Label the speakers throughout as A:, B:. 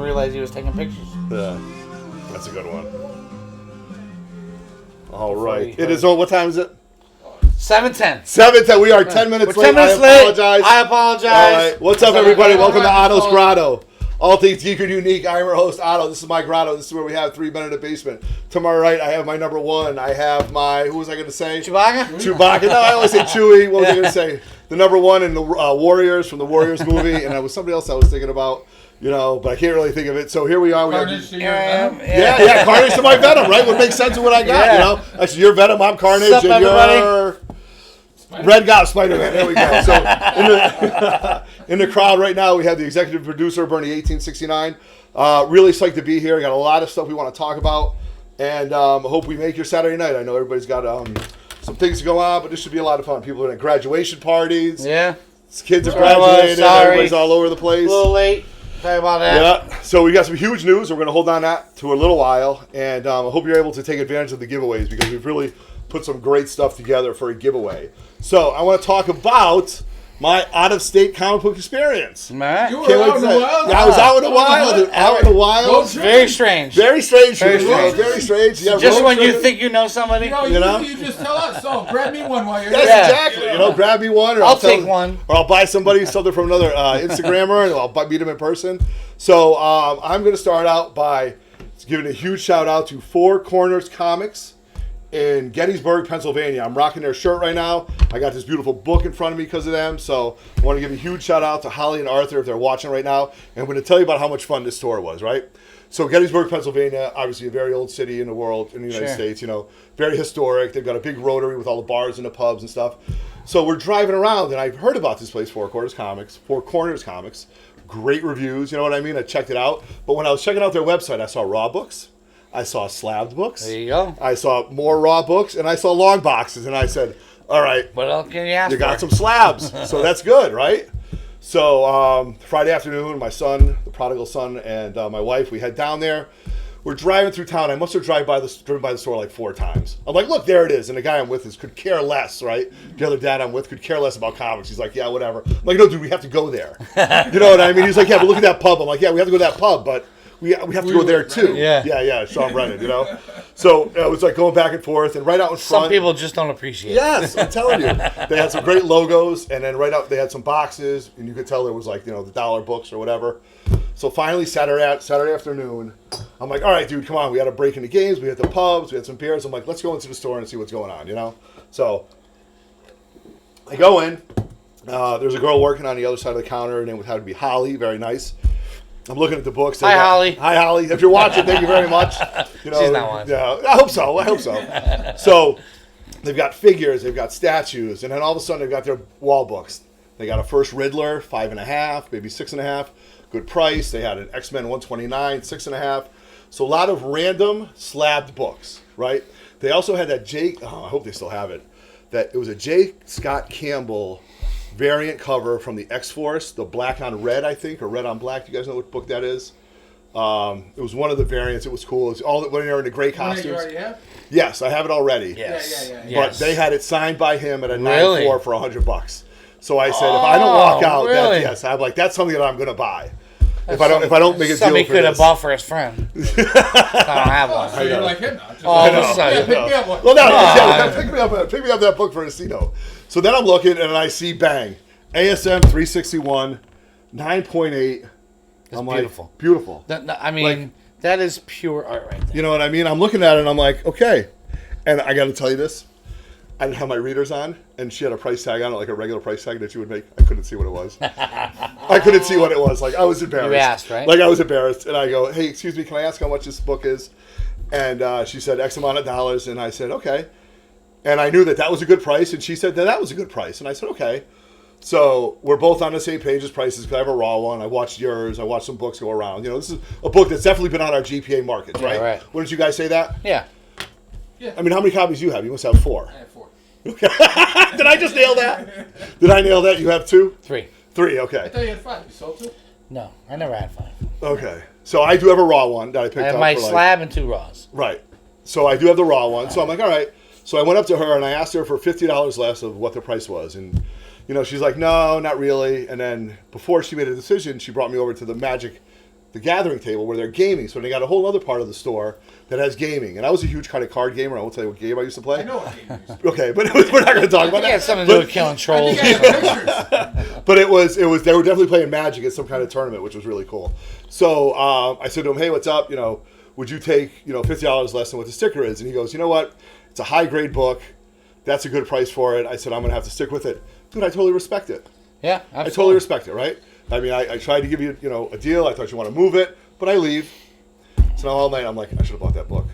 A: realized he was taking pictures.
B: Yeah, that's a good one. All right. It is on. What time is it?
A: 7:10.
B: 7:10. We are 10 minutes
A: We're
B: late.
A: 10 minutes late. I apologize.
B: All right. What's up, everybody? Welcome to Ottos Grotto. All things geek and unique. I'm your host, Otto. This is my grotto. This is where we have 3 Men in a Basement. To my right, I have my number one. I have my, who was I going to say?
A: Chewbacca?
B: No, I always say Chewie. What was I going to say? The number one in the Warriors, from the Warriors movie. And it was somebody else I was thinking about, you know, but I can't really think of it. So here we are.
C: Carnage to your Venom?
B: Yeah, Carnage to my Venom, right? Would make sense of what I got, you know? Actually, you're Venom, I'm Carnage,
A: What's up,
B: and
A: everybody?
B: you're... Red Gob Spider-Man. There we go. So in the crowd right now, we have the executive producer, Bernie 1869. Really psyched to be here. Got a lot of stuff we want to talk about, and hope we make your Saturday night. I know everybody's got some things to go on, but this should be a lot of fun. People are at graduation parties.
A: Yeah.
B: Kids are graduating. Everybody's all over the place.
A: A little late. Sorry about that.
B: Yeah. So we got some huge news. We're going to hold on that to a little while, and I hope you're able to take advantage of the giveaways because we've really put some great stuff together for a giveaway. So I want to talk about my out-of-state comic book experience.
A: Matt?
C: You were out in the wild?
B: I was out in the wild. Out in the wild.
A: Very strange.
B: Very strange.
A: Very
B: strange. Yeah,
A: just when you think you know somebody.
C: You just tell us, grab me one while you're
B: Yes,
C: there.
B: exactly. You know, grab me one. Or
A: I'll take one.
B: Or I'll buy somebody something from another Instagrammer and I'll meet them in person. So I'm going to start out by giving a huge shout out to Four Corners Comics in Gettysburg, Pennsylvania. I'm rocking their shirt right now. I got this beautiful book in front of me because of them. So I want to give a huge shout out to Holly and Arthur if they're watching right now. And I'm going to tell you about how much fun this store was, right? So Gettysburg, Pennsylvania, obviously a very old city in the world, in the United States, you know, very historic. They've got a big rotary with all the bars and the pubs and stuff. So we're driving around and I've heard about this place, Four Corners Comics. Great reviews, you know what I mean? I checked it out. But when I was checking out their website, I saw raw books. I saw slabbed books.
A: There you go.
B: I saw more raw books, and I saw long boxes, and I said, all right.
A: What else can you ask for?
B: You got some slabs, so that's good, right? So Friday afternoon, my son, the prodigal son, and my wife, we head down there. We're driving through town. I must have driven by the store like 4 times. I'm like, look, there it is. And the guy I'm with could care less, right? The other dad I'm with could care less about comics. He's like, yeah, whatever. I'm like, no, dude, we have to go there. You know what I mean? He's like, yeah, but look at that pub. I'm like, yeah, we have to go to that pub, but we have to go there too. Yeah, Sean Brennan, you know? So it was like going back and forth, and right out in front.
A: Some people just don't appreciate it.
B: Yes, I'm telling you. They had some great logos, and then right out, they had some boxes, and you could tell there was like, you know, the dollar books or whatever. So finally, Saturday afternoon, I'm like, all right, dude, come on. We had a break in the games. We had the pubs. We had some beers. I'm like, let's go into the store and see what's going on, you know? So I go in. There's a girl working on the other side of the counter. Her name would have to be Holly. Very nice. I'm looking at the books.
A: Holly.
B: Hi, Holly. If you're watching, thank you very much. You know,
A: she's not watching.
B: Yeah, I hope so. So they've got figures, they've got statues, and then all of a sudden they've got their wall books. They got a first Riddler, 5.5, maybe 6.5. Good price. They had an X-Men 129, 6.5. So a lot of random slabbed books, right? They also had that I hope they still have it. That it was a J. Scott Campbell variant cover from the X-Force, the black on red, I think, or red on black. Do you guys know what book that is? It was one of the variants. It was cool. It's all when they're in the gray costumes.
C: You already have?
B: Yes, I have it already.
A: Yes.
C: Yeah.
B: But they had it signed by him at a
A: Really?
B: 9.4 for $100. So I said, if I don't walk out,
A: really?
B: I'm like, that's something that I'm going to buy. If I don't make a deal for
A: somebody could have
B: this.
A: bought for his friend. I don't have one.
C: So you're like him now.
A: All of a sudden.
C: Pick me up one.
B: Well, no, pick me up that book for a Cino. So then I'm looking and I see bang, ASM 361, 9.8. I'm
A: beautiful.
B: like, beautiful.
A: That is pure art right there.
B: You know what I mean? I'm looking at it and I'm like, okay. And I got to tell you this. I didn't have my readers on, and she had a price tag on it, like a regular price tag that you would make. I couldn't see what it was. Like, I was embarrassed.
A: You asked, right?
B: Like, I was embarrassed. And I go, hey, excuse me, can I ask how much this book is? And she said, X amount of dollars. And I said, okay. And I knew that was a good price. And she said that was a good price. And I said, okay. So we're both on the same page as prices because I have a raw one. I watched yours. I watched some books go around. You know, this is a book that's definitely been on our GPA markets, right?
A: Yeah, right.
B: Wouldn't you guys say that?
A: Yeah.
B: I mean, how many copies do you have? You must have 4.
C: I have 4.
B: Did I just nail that? Did I nail that? You have 2?
A: 3.
B: 3, okay.
C: I thought you had 5. You sold 2?
A: No, I never had 5.
B: Okay. So I do have a raw one that I picked up.
A: I have my slab and 2 raws.
B: Right. So I do have the raw one. So I'm like, all right. So I went up to her and I asked her for $50 less of what the price was. And, you know, she's like, no, not really. And then before she made a decision, she brought me over to the Magic the gathering table where they're gaming. So they got a whole other part of the store that has gaming. And I was a huge kind of card gamer. I won't tell you what game I used to play.
C: I know what game you used to
B: Okay, but we're not going to talk about
A: It had
B: that.
A: something to do with killing trolls.
C: I think I have pictures.
B: But it was they were definitely playing Magic at some kind of tournament, which was really cool. So I said to him, hey, what's up? Would you take $50 less than what the sticker is? And he goes, you know what? It's a high grade book. That's a good price for it. I said, I'm going to have to stick with it. Dude, I totally respect it.
A: Yeah, absolutely.
B: I totally respect it, right? I mean, I tried to give you, a deal. I thought you want to move it, but I leave. So now all night I'm like, I should have bought that book.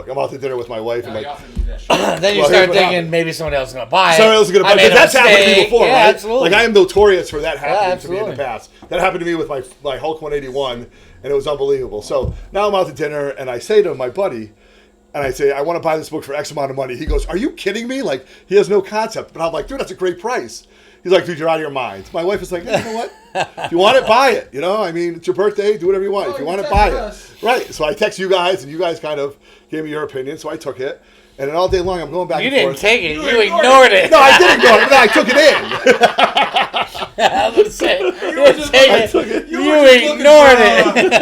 B: I'm out to dinner with my wife.
C: Now
B: And
C: you
B: like,
C: offered me that shit.
A: Then you
B: Well, here's
A: start
B: what
A: thinking
B: happened.
A: maybe somebody else is going to buy it.
B: Somebody else is going to
A: I
B: buy
A: made
B: it.
A: a
B: That's happened to me
A: mistake.
B: before,
A: Yeah,
B: right?
A: absolutely.
B: Like, I am notorious for that happening to me in the
A: absolutely.
B: past. That happened to me with my Hulk 181, and it was unbelievable. So now I'm out to dinner, and I say to my buddy, and I say, I want to buy this book for X amount of money. He goes, are you kidding me? Like, he has no concept. But I'm like, dude, that's a great price. He's like, dude, you're out of your mind. My wife is like, hey, you know what? If you want it, buy it. I mean, it's your birthday. Do whatever you want.
C: Oh,
B: if you
C: you
B: want it,
C: texted
B: buy it.
C: us.
B: Right. So I text you guys, and you guys kind of gave me your opinion. So I took it. And then all day long, I'm going back
A: You
B: and
A: didn't
B: forth.
A: take it.
C: You
A: You
C: ignored
A: ignored it.
B: No, I didn't ignore it. No, I took it in.
A: I was going to say. You
C: were
A: didn't
C: just
A: take
B: I
A: it.
B: took it.
C: You
A: You
C: were just looking
A: ignored
C: for,
A: it.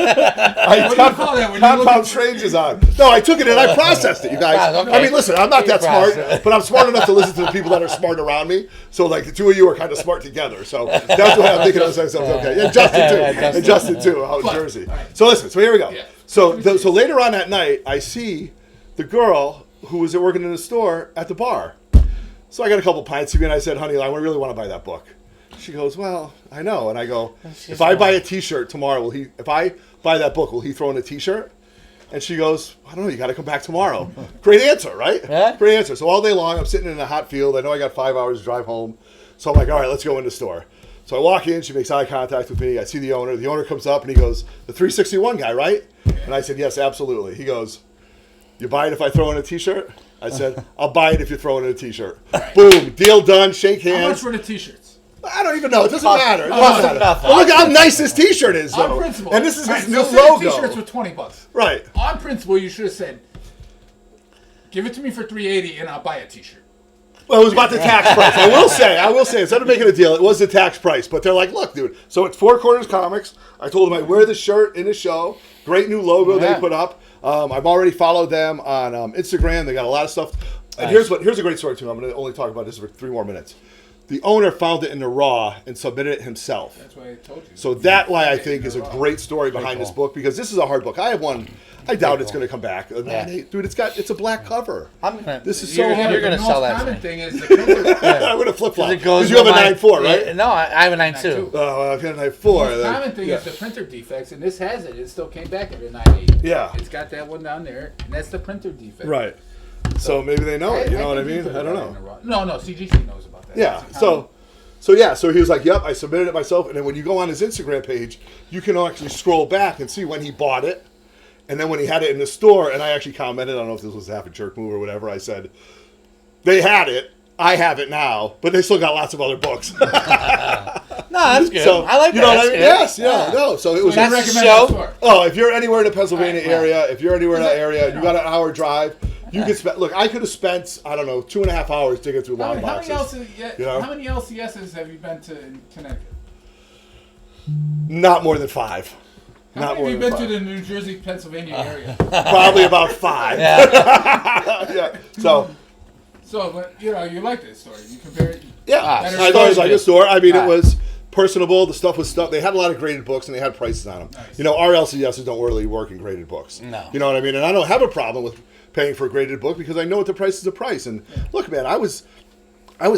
B: I
C: What do you call that when you're looking
B: compound
C: for-
B: strange on. No, I took it and I processed it, you guys.
A: Okay.
B: I mean, listen, I'm not that
A: You
B: smart,
A: processed it.
B: but I'm smart enough to listen to the people that are smart around me. So, like, the two of you are kind of smart together. So that's what I'm thinking of myself. Okay, and Justin too,
A: Yeah, Justin.
B: and Justin too, out in
C: Fine.
B: Jersey.
C: All right.
B: So listen, so here we go.
C: Yeah.
B: So later on that night, I see the girl who was working in the store at the bar. So I got a couple pints of me, and I said, honey, I really want to buy that book. She goes, well, I know. And I go, if I buy a T-shirt tomorrow, if I buy that book, will he throw in a T-shirt? And she goes, I don't know, you got to come back tomorrow. Great answer, right?
A: Yeah.
B: Great answer. So all day long, I'm sitting in a hot field. I know I got 5 hours to drive home. So I'm like, all right, let's go in the store. So I walk in, she makes eye contact with me. I see the owner. The owner comes up and he goes, the 361 guy, right? And I said, yes, absolutely. He goes, you buy it if I throw in a T-shirt? I said, I'll buy it if you throw in a T-shirt. Boom, deal done, shake
C: How much
B: hands.
C: were the t-shirts?
B: I don't even know. It doesn't matter. It
A: cost
B: doesn't
A: him
B: matter.
A: nothing.
B: Well, look how nice this T-shirt is,
C: On
B: though.
C: principle.
B: And this is his
C: Right,
B: new
C: so say the
B: logo.
C: T-shirts were $20.
B: Right.
C: On principle, you should have said, give it to me for $380 and I'll buy a t-shirt.
B: Well, it was about the tax price. I will say, instead of making a deal, it was the tax price. But they're like, look, dude. So it's Four Corners Comics. I told them I'd wear the shirt in the show. Great new logo
A: Yeah.
B: they put up. I've already followed them on Instagram. They got a lot of stuff. And
A: Nice.
B: here's a great story too. I'm going to only talk about this for 3 more minutes. The owner found it in the raw and submitted it himself.
C: That's why I told you.
B: So that why I think is a great story behind this
A: cool.
B: book, because this is a hard book. I have one. I doubt it's going to come back.
A: Yeah.
B: Dude, it's a black cover.
A: I'm gonna.
B: This is
A: you're,
B: so hard.
A: You're gonna
C: the
A: sell
C: most
A: that.
C: common
A: To me.
C: thing is the printer.
B: I would have flip flop
A: It goes
B: because you have a
A: with my-
B: 9.4, right?
A: Yeah, no, I have a 9.2.
C: 9.2.
B: Oh, I've got a 9.4.
C: The most
B: then.
C: common thing
B: yeah.
C: is the printer defects, and this has it. It still came back at a 9.8.
B: Yeah.
C: It's got that one down there, and that's the printer defect.
B: Right. So maybe they know it. You know what I
C: think he
B: mean?
C: put
B: I
C: it
B: don't
C: right in
B: know.
C: the raw. No, CGC knows about that.
B: Yeah.
C: It's
B: So he was like, "Yep, I submitted it myself." And then when you go on his Instagram page, you can actually scroll back and see when he bought it, and then when he had it in the store. And I actually commented, I don't know if this was half a jerk move or whatever. I said, "They had it. I have it now, but they still got lots of other books."
A: No, that's good.
B: So
A: I like
B: you
A: that.
B: know what I
A: That's
B: mean?
A: good.
B: Yes, yeah, no. So it was.
C: So you
A: That's the
C: recommend
A: show?
C: that store?
B: Oh, if you're anywhere in the Pennsylvania
C: All right,
B: area, if you're anywhere in that area,
C: you
B: you got an hour drive. You could spend. Look, I could have spent, I don't know, 2.5 hours digging through long
C: How many,
B: boxes.
C: LC,
B: You know?
C: how many LCSs have you been to in Connecticut?
B: Not more than 5.
C: How
B: Not
C: many
B: more
C: have you
B: than
C: been
B: 5.
C: to the New Jersey, Pennsylvania area?
B: Probably about 5.
A: Yeah.
B: Yeah. So
C: So, but you like this story. You compare it.
B: yeah,
C: Better
B: I thought it was like a
A: story.
B: store. I mean,
A: Ah.
B: it was personable. The stuff was stuff. They had a lot of graded books and they had prices on them.
C: Nice.
B: You know, our LCSs don't really work in graded books.
A: No.
B: You know what I mean? And I don't have a problem with paying for a graded book because I know what the price is a price. And look, man, I was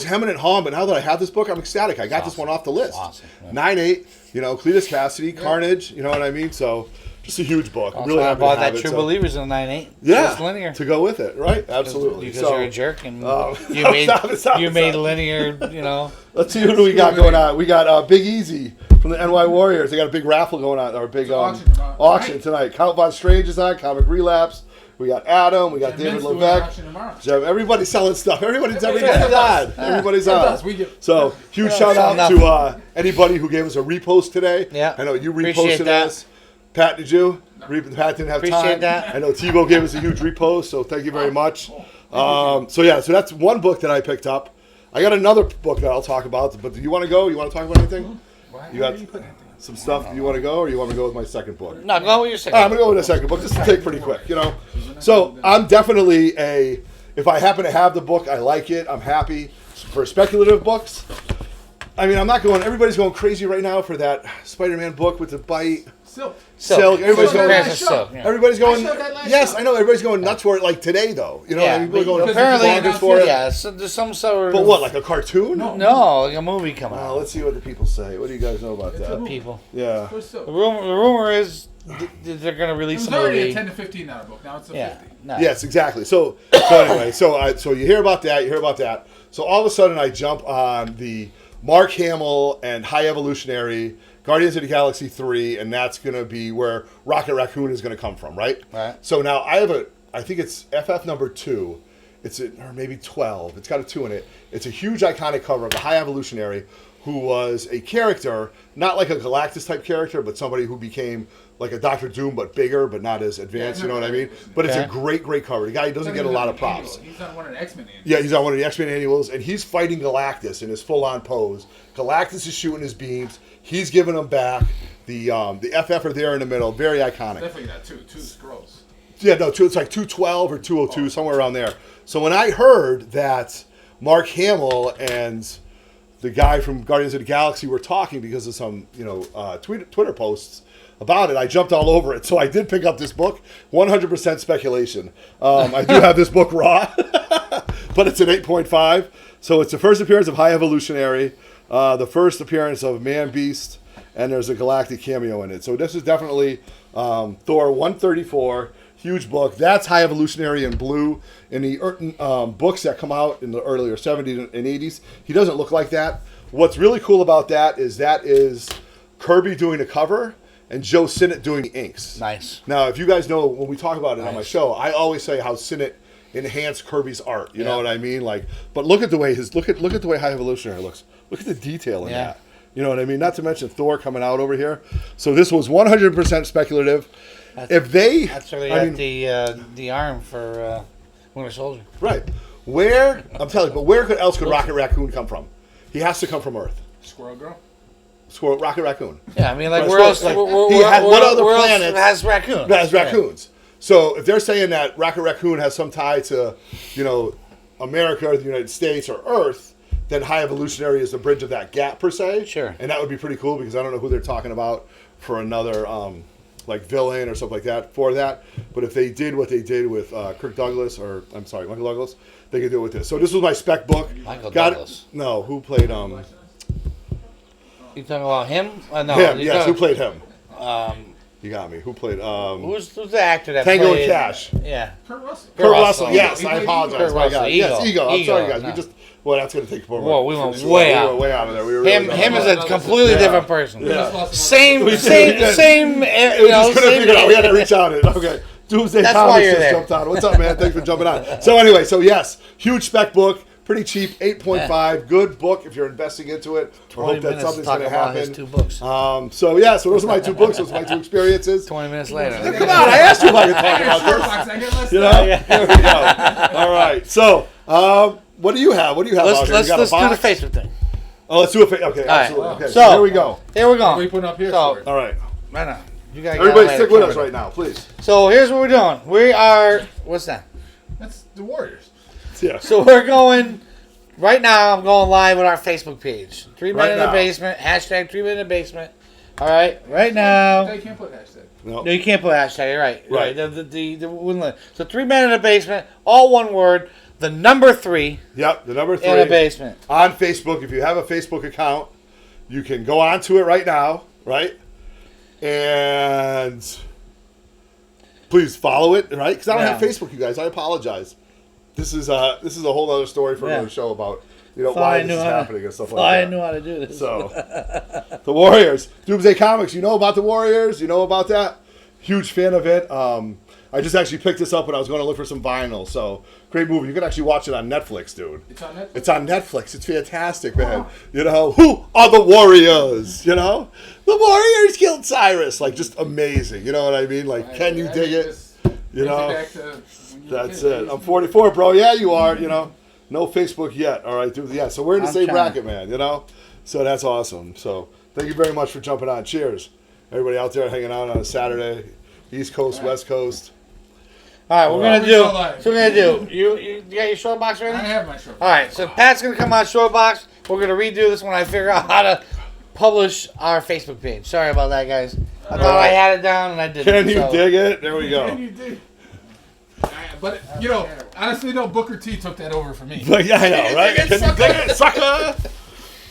B: hemming and hawing, but now that I have this book, I'm ecstatic. I got this one off the list.
A: Awesome. Yeah.
B: 9.8. You know, Cletus Cassidy, Carnage. You know what I mean? So just a huge book. I'm
A: That's
B: really
A: why I
B: happy
A: bought
B: to have
A: that
B: it.
A: True
B: So-
A: Believers in the 9.8.
B: Yeah,
A: Just linear.
B: to go with it, right? Absolutely.
A: Because
B: So,
A: you're a jerk and
B: Oh.
A: you made
B: Stop
A: you
B: it,
A: made
B: stop.
A: linear. You know.
B: let's see who do we got going on. We got Big Easy from the NY Warriors. They got a big raffle going on, or a big
C: auction
B: auction
C: tomorrow.
B: tonight. Count Von Strange is on. Comic Relapse. We got Adam. We got
C: And
B: David
C: Vince doing an
B: Levesque.
C: auction tomorrow.
B: So everybody's selling stuff. Everybody's
C: Everybody
B: on.
C: does.
B: Everybody's
C: It
B: on.
C: does. We get-
B: So huge
A: Yeah,
B: shout out
A: nothing.
B: to anybody who gave us a repost today.
A: Yeah.
B: I know you
A: Appreciate
B: reposted
A: that.
B: us. Pat, did you? Pat didn't have
A: Appreciate
B: time.
A: that.
B: I know Tebow gave us a huge repost, so thank you very much. So that's one book that I picked up. I got another book that I'll talk about, but do you want to go? You want to talk about anything?
C: Why
B: You got-
C: are you putting that thing?
B: some stuff. You want to go, or you want me to go with my second book?
A: No, go with your second.
B: I'm gonna go with the second book. Just to take pretty quick, So I'm definitely if I happen to have the book, I like it. I'm happy. For speculative books, I mean, I'm not going. Everybody's going crazy right now for that Spider-Man book with the bite. Silk. Everybody's going.
A: Silk. Yeah.
B: Everybody's going. Yes,
C: show.
B: I know. Everybody's going nuts for it. Like today, though.
A: Yeah,
B: people are going
A: apparently
B: bonkers for it.
A: Yeah, so there's some sort of.
B: But what, like a cartoon?
A: No, like a movie coming out.
B: Let's see what the people say. What do you guys know about that?
A: People.
B: Yeah.
A: The rumor is they're going to release a movie.
C: It was already a 10 to 15 $15 book. Now it's a 50.
A: Nice.
B: Yes, exactly. So anyway, so you hear about that. You hear about that. So all of a sudden, I jump on the Mark Hamill and High Evolutionary Guardians of the Galaxy 3, and that's going to be where Rocket Raccoon is going to come from, right?
A: Right.
B: So now I think it's FF number 2. Or maybe 12. It's got a 2 in it. It's a huge iconic cover of the High Evolutionary, who was a character, not like a Galactus type character, but somebody who became like a Doctor Doom, but bigger, but not as advanced, you know what I mean? But it's a great, great cover. The guy doesn't get a lot of props.
C: He's on one of the X-Men annuals.
B: Yeah, he's on one of the X-Men annuals, and he's fighting Galactus in his full-on pose. Galactus is shooting his beams. He's giving them back. The FF are there in the middle. Very iconic.
C: Definitely not two scrolls.
B: Yeah, no, it's like 212 or 202, somewhere around there. So when I heard that Mark Hamill and the guy from Guardians of the Galaxy were talking because of some, Twitter posts about it, I jumped all over it. So I did pick up this book. 100% speculation. I do have this book raw, but it's an 8.5. So it's the first appearance of High Evolutionary, the first appearance of Man Beast, and there's a galactic cameo in it. So this is definitely Thor 134. Huge book. That's High Evolutionary in blue. In the books that come out in the earlier 70s and 80s, he doesn't look like that. What's really cool about that is Kirby doing the cover and Joe Sinnott doing the inks.
A: Nice.
B: Now, if you guys know, when we talk about it on my show, I always say how Sinnott enhanced Kirby's art. You know what I mean? Like, but look at the way look at the way High Evolutionary looks. Look at the detail in that. You know what I mean? Not to mention Thor coming out over here. So this was 100% speculative. That's
A: really the arm for Winter Soldier.
B: Right. I'm telling you, but where else could Rocket Raccoon come from? He has to come from Earth.
C: Squirrel Girl?
B: Rocket Raccoon.
A: Yeah, I mean, like,
B: Right,
A: where else? Like,
B: what other planet
A: has raccoons?
B: That has raccoons. So if they're saying that Rocket Raccoon has some tie to, America or the United States or Earth, then High Evolutionary is the bridge of that gap, per se.
A: Sure.
B: And that would be pretty cool because I don't know who they're talking about for another villain or something like that for that. But if they did what they did with Michael Douglas, they could do it with this. So this was my spec book.
A: Michael Douglas?
B: No, who played...
A: You talking about him? No.
B: Him, yes. Who played him? You got me. Who played...
A: Who's the actor that
B: Tango
A: played...
B: and Cash.
A: Yeah.
C: Kurt Russell.
B: Kurt Russell, yes. I
C: Ego.
B: apologize.
A: Kurt
B: My
A: Russell.
B: God. Yes, Ego. I'm sorry, guys.
A: No.
B: We just... Well, that's going to take more.
A: Whoa, we went way out.
B: We were way out of there. We were
A: Him is a completely different person. Same.
B: We just couldn't figure out. We had to reach out. Okay. Doomsday
A: That's why
B: Comics
A: you're
B: just
A: there.
B: jumped on. What's up, man? Thanks for jumping on. So anyway, yes, huge spec book, pretty cheap, 8.5, good book if you're investing into it. I hope that something's going to happen.
A: His 2 books.
B: So those are my 2 books. Those are my 2 experiences.
A: 20 minutes later.
B: Come on, I asked you if I could talk about this. There we go. All right. So, what do you have? What do you have out here?
A: Let's
B: You got a
A: do the
B: box?
A: Facebook thing.
B: Oh, let's do it. Okay, absolutely.
A: Right.
B: Okay,
A: So,
B: here we go.
A: Here we go.
C: What are you putting up here?
A: So,
B: All right.
A: right now. You gotta
B: Everybody
A: get
B: stick with us right now, please.
A: So here's what we're doing. We are... What's that?
C: That's the Warriors.
B: Yeah.
A: So we're going... Right now, I'm going live with our Facebook page. 3 Men in the Basement. Hashtag 3 Men in the Basement. All right. Right now...
C: No, you can't put hashtag.
B: No.
A: No, you can't put hashtag. You're right.
B: Right.
A: So 3 Men in the Basement. All one word. The number 3.
B: Yep, the number 3.
A: In the basement.
B: On Facebook. If you have a Facebook account, you can go onto it right now, right? And please follow it, right? Because I don't have Facebook, you guys. I apologize. This is a whole other story for another show about why this is happening and stuff like that.
A: I knew how to do this.
B: So the Warriors, Doomsday Comics. You know about the Warriors? You know about that? Huge fan of it. I just actually picked this up when I was going to look for some vinyl. So great movie. You can actually watch it on Netflix, dude.
C: It's on Netflix?
B: It's on Netflix. It's fantastic, man. Who are the Warriors? The Warriors killed Cyrus. Like, just amazing. You know what I mean? Like, can you dig it? That's it. I'm 44, bro. Yeah, you are. No Facebook yet. All right, dude. Yeah, so we're in the same bracket, man. So that's awesome. So Thank you very much for jumping on. Cheers. Everybody out there hanging out on a Saturday, East Coast, West Coast.
A: All right, we're gonna do. So we're gonna do. You got your short box ready?
C: I have my short box.
A: All right, so Pat's gonna come on short box. We're gonna redo this when I figure out how to publish our Facebook page. Sorry about that, guys. I thought I had it down and I didn't.
B: Can you dig it? There we go.
C: Can you dig? But honestly, though, Booker T took that over for me.
B: But yeah, I know, right? Can you dig it, sucker?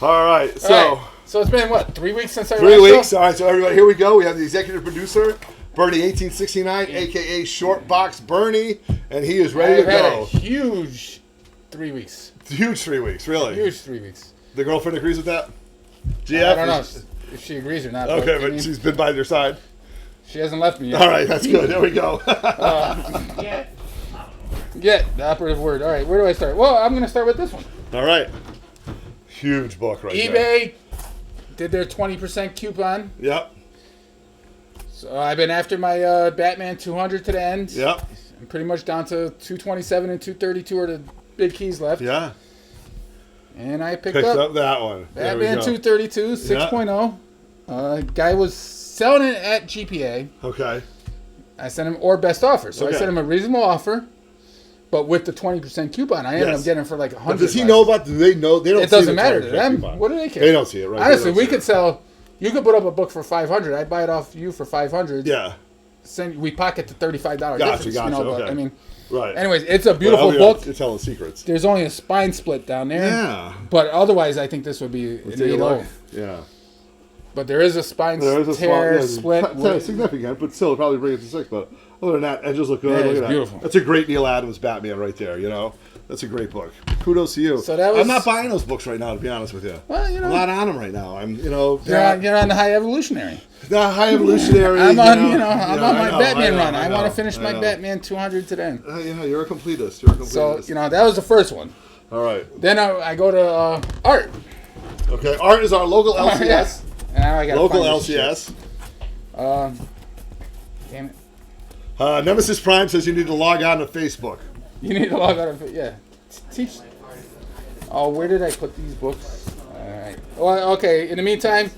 B: All right, so.
C: All right. So it's been, what, 3 weeks since I
B: 3 weeks. All right, so everybody, here we go. We have the executive producer, Bernie1869, a.k.a. Short Box Bernie, and he is ready to
C: I've had
B: go.
C: a huge 3 weeks.
B: Huge 3 weeks, really.
C: Huge 3 weeks.
B: The girlfriend agrees with that? GF?
C: I don't know if she agrees or not.
B: Okay,
C: I
B: but
C: mean,
B: she's been by your side.
C: she hasn't left me yet.
B: All right, that's good. There we go.
C: Yeah, the operative word. All right, where do I start? Well, I'm going to start with this one.
B: All right. Huge book right there.
C: eBay did their 20% coupon.
B: Yep.
C: So I've been after my Batman 200 to the end.
B: Yep.
C: I'm pretty much down to 227 and 232 are the big keys left.
B: Yeah.
C: And I picked
B: Picked
C: up
B: up that one. There we
C: Batman
B: go.
C: 232 6.0. Guy was selling it at GPA.
B: Okay.
C: I sent him, or best offer. So
B: Okay.
C: I sent him a reasonable offer, but with the 20% coupon, I ended
B: Yes.
C: up getting it for like 100.
B: But does he know about? Do they know? They don't.
C: It
B: see
C: doesn't
B: the
C: matter to
B: 20%
C: them.
B: coupon.
C: What do they care?
B: They don't see it, right? They
C: Honestly,
B: don't
C: we
B: see
C: could
B: it.
C: sell. You could put up a book for 500. I'd buy it off you for 500.
B: Yeah.
C: We pocket the $35
B: Gotcha,
C: difference.
B: gotcha,
C: But,
B: okay.
C: I mean,
B: Right.
C: anyways, it's a beautiful
B: Well,
C: book.
B: You're telling secrets.
C: There's only a spine split down there.
B: Yeah.
C: But otherwise, I think this would be an
B: Take a
C: 8.0.
B: look. Yeah.
C: But there is a spine
B: There is a
C: tear
B: split.
C: split.
B: Significant, but still, probably bring it to 6. But other than that, edges look good.
C: Yeah,
B: Look
C: it's
B: at that.
C: beautiful.
B: That's a great Neil Adams Batman right there. You know, that's a great book. Kudos to you.
C: So that was-
B: I'm not buying those books right now, to be honest with you.
C: Well, you
B: I'm
C: know,
B: not on them right now. I'm,
C: you're on the high evolutionary.
B: the high evolutionary.
C: I'm on,
B: I
C: my
B: know,
C: Batman
B: I know,
C: run. I want to finish
B: I
C: my
B: know.
C: Batman 200 to the end.
B: Yeah, you're a completist. You're a completist.
C: So, that was the first one.
B: All right.
C: Then I go to art.
B: Okay. Art is our local LCS.
C: Yes. And now I got
B: Local LCS.
C: Damn it.
B: Nemesis Prime says you need to log on to Facebook.
C: You need to log out of it. Yeah. Teach. Oh, where did I put these books? All right. Well, okay. In the meantime,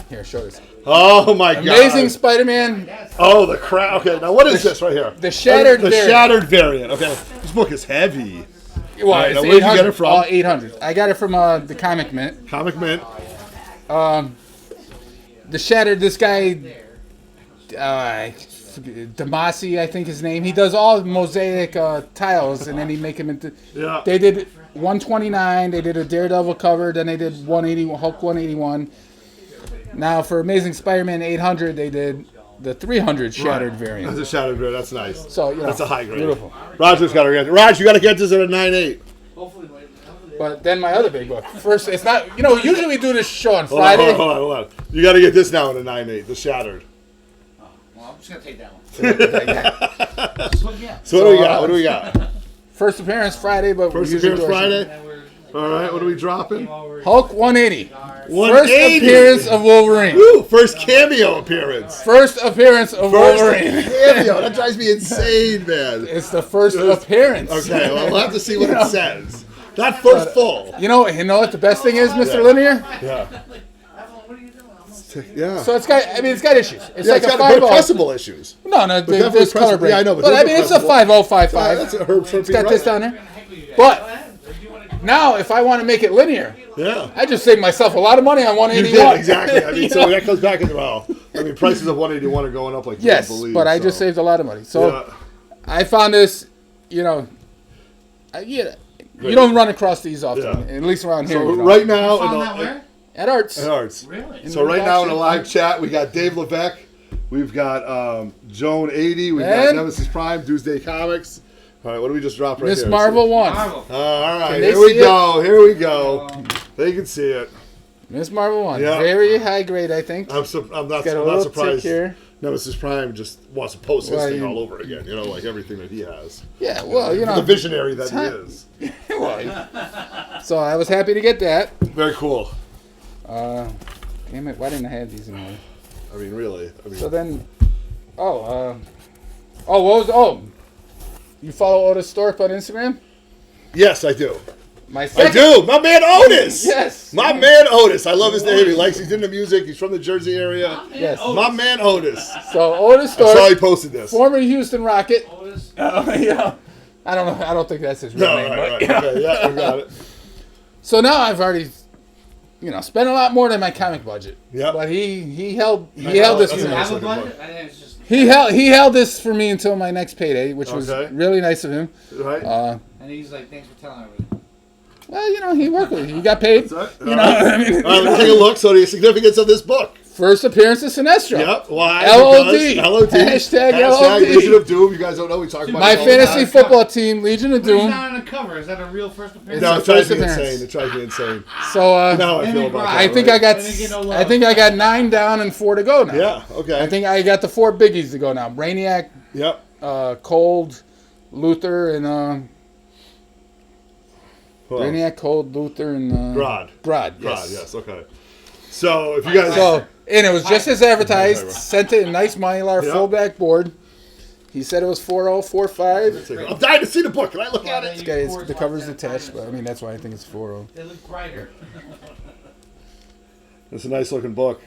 C: here, show this.
B: Oh my god.
C: Amazing Spider-Man.
B: Oh, the crap. Okay, now what is this right here?
C: The shattered
B: The
C: variant.
B: shattered variant. Okay, this book is heavy.
C: Well,
B: All right,
C: it's
B: now where'd you get
C: 800.
B: it from?
C: 800. I got it from the Comic Mint.
B: Comic Mint.
C: The shattered. This guy, Damasi, I think his name. He does all mosaic tiles, and then he make them into.
B: Yeah.
C: They did 129. They did a Daredevil cover. Then they did 180. Hulk 181. Now for Amazing Spider-Man 800, they did the 300 shattered variant.
B: That's a shattered variant. That's nice.
C: So
B: That's a high grade.
C: Beautiful.
B: Roger's got to get. Raj, you got to get this at a 9.8.
C: But then my other big book. First, it's not. Usually we do this show on
B: Hold on,
C: Friday.
B: hold on. You got to get this now at a 9.8. The shattered.
D: Well, I'm just gonna take that one.
B: So what do we got? What do we got?
C: First appearance Friday, but
B: First
C: we usually
B: appearance
C: do our show.
B: Friday. All right. What are we dropping?
C: Hulk 180.
B: 180.
C: First appearance of Wolverine.
B: Woo! First cameo appearance.
C: First appearance of Wolverine.
B: Cameo. That drives me insane, man.
C: It's the first appearance.
B: Okay, well, we'll have to see what it says. Not first full.
C: You know what the best thing is, Mr. Linear?
B: Yeah. Yeah.
C: So it's got issues. It's
B: Yeah,
C: like
B: it's
C: a
B: got
C: 5
B: pressable issues.
C: No,
B: definitely
C: there's color
B: pressable.
C: break.
B: Yeah, I know, but
C: but I
B: there's
C: mean,
B: a
C: it's a
B: pressable.
C: 5055.
B: That's a Herb
C: It's got this down there. But now, if I want to make it linear,
B: Yeah.
C: I just saved myself a lot of money on
B: You
C: 181.
B: did, exactly. I mean, so that comes back into, prices of 181 are going up like you
C: Yes,
B: don't believe.
C: but I
B: so.
C: just saved a lot of money. So
B: Yeah.
C: I found this, you don't run across these often,
B: Yeah.
C: at least around here.
B: So
C: you don't.
B: right now,
D: Found that where?
C: At Arts.
B: in Arts.
D: Really?
B: So right now in a live chat, we got Dave Levesque, we've got Joan 80, we've got
C: And-
B: Nemesis Prime, Doomsday Comics. All right, what do we just drop right
C: Miss
B: here?
C: Marvel 1.
D: Marvel.
B: All right,
C: Can they
B: here we
C: see
B: go. Here we go. They can see it.
C: Miss Marvel 1.
B: Yeah.
C: Very high grade, I think.
B: I'm not
C: Got a little tick
B: surprised.
C: here.
B: Nemesis Prime just wants to post his
C: Well,
B: thing
C: you-
B: all over again. Like everything that he has.
C: Yeah, well,
B: The visionary that he is.
C: So I was happy to get that.
B: Very cool.
C: Damn it, why didn't I have these in there?
B: I mean, really.
C: So then, you follow Ottos Storp on Instagram?
B: Yes, I do.
C: My
B: I
C: second,
B: do. My man Otis.
C: Yes.
B: My man Otis. I love his name. He's into music. He's from the Jersey area.
C: Yes.
B: My man Otis.
C: So Otis
B: I saw he
C: Stork,
B: posted this.
C: former Houston Rocket.
D: Otis.
C: Yeah. I don't know. I don't think that's his real
B: No,
C: name.
B: right,
C: but,
B: right. Okay, yeah, we got it.
C: So now I've already, spent a lot more than my comic budget.
B: Yep.
C: But he held this
B: That's
C: for
B: a
C: me.
B: nice
D: Have a
B: looking
D: budget? I think it's just.
C: He held this for me until my next payday, which was
B: Okay.
C: really nice of him.
B: Right?
C: Uh,
D: And he's like, thanks for telling everything.
C: well, he worked with it. He got paid.
B: That's right.
C: You know, I mean,
B: All right, let's take a look. So the significance of this book.
C: first appearance of Sinestro.
B: Yep. Why?
C: LOD.
B: Because LOD.
C: Hashtag LOD.
B: Legion of Doom. You guys don't know. We talk about
C: My
B: it all
C: fantasy
B: the time.
C: football team, Legion of
D: But he's
C: Doom.
D: not on the cover. Is that a real first appearance?
B: No, it
C: It's
B: drives
C: the
B: me
C: first appearance.
B: insane. It drives me insane.
C: So
B: Now I
D: And
B: feel
D: they
B: about
D: brought-
B: that.
C: I think
B: right?
C: I got
D: They didn't get no love.
C: I think I got 9 down and 4 to go now.
B: Yeah. Okay.
C: I think I got the 4 biggies to go now. Brainiac,
B: Yep.
C: Cold, Luther, and
B: Who else?
C: Brainiac, Cold, Luther, and
B: Grodd.
C: Grodd.
B: Grodd.
C: Yes.
B: Yes. Okay. So if you guys.
C: So and it was just as advertised.
B: Right.
C: Sent it in nice Mylar
B: Yeah.
C: fullback board. He said it was 4045.
B: I'm dying to see the book. Can I look at
D: Well,
B: it?
C: This guy is, the cover's attached, but I mean that's why I think it's 40.
D: They look brighter.
B: It's a nice looking book.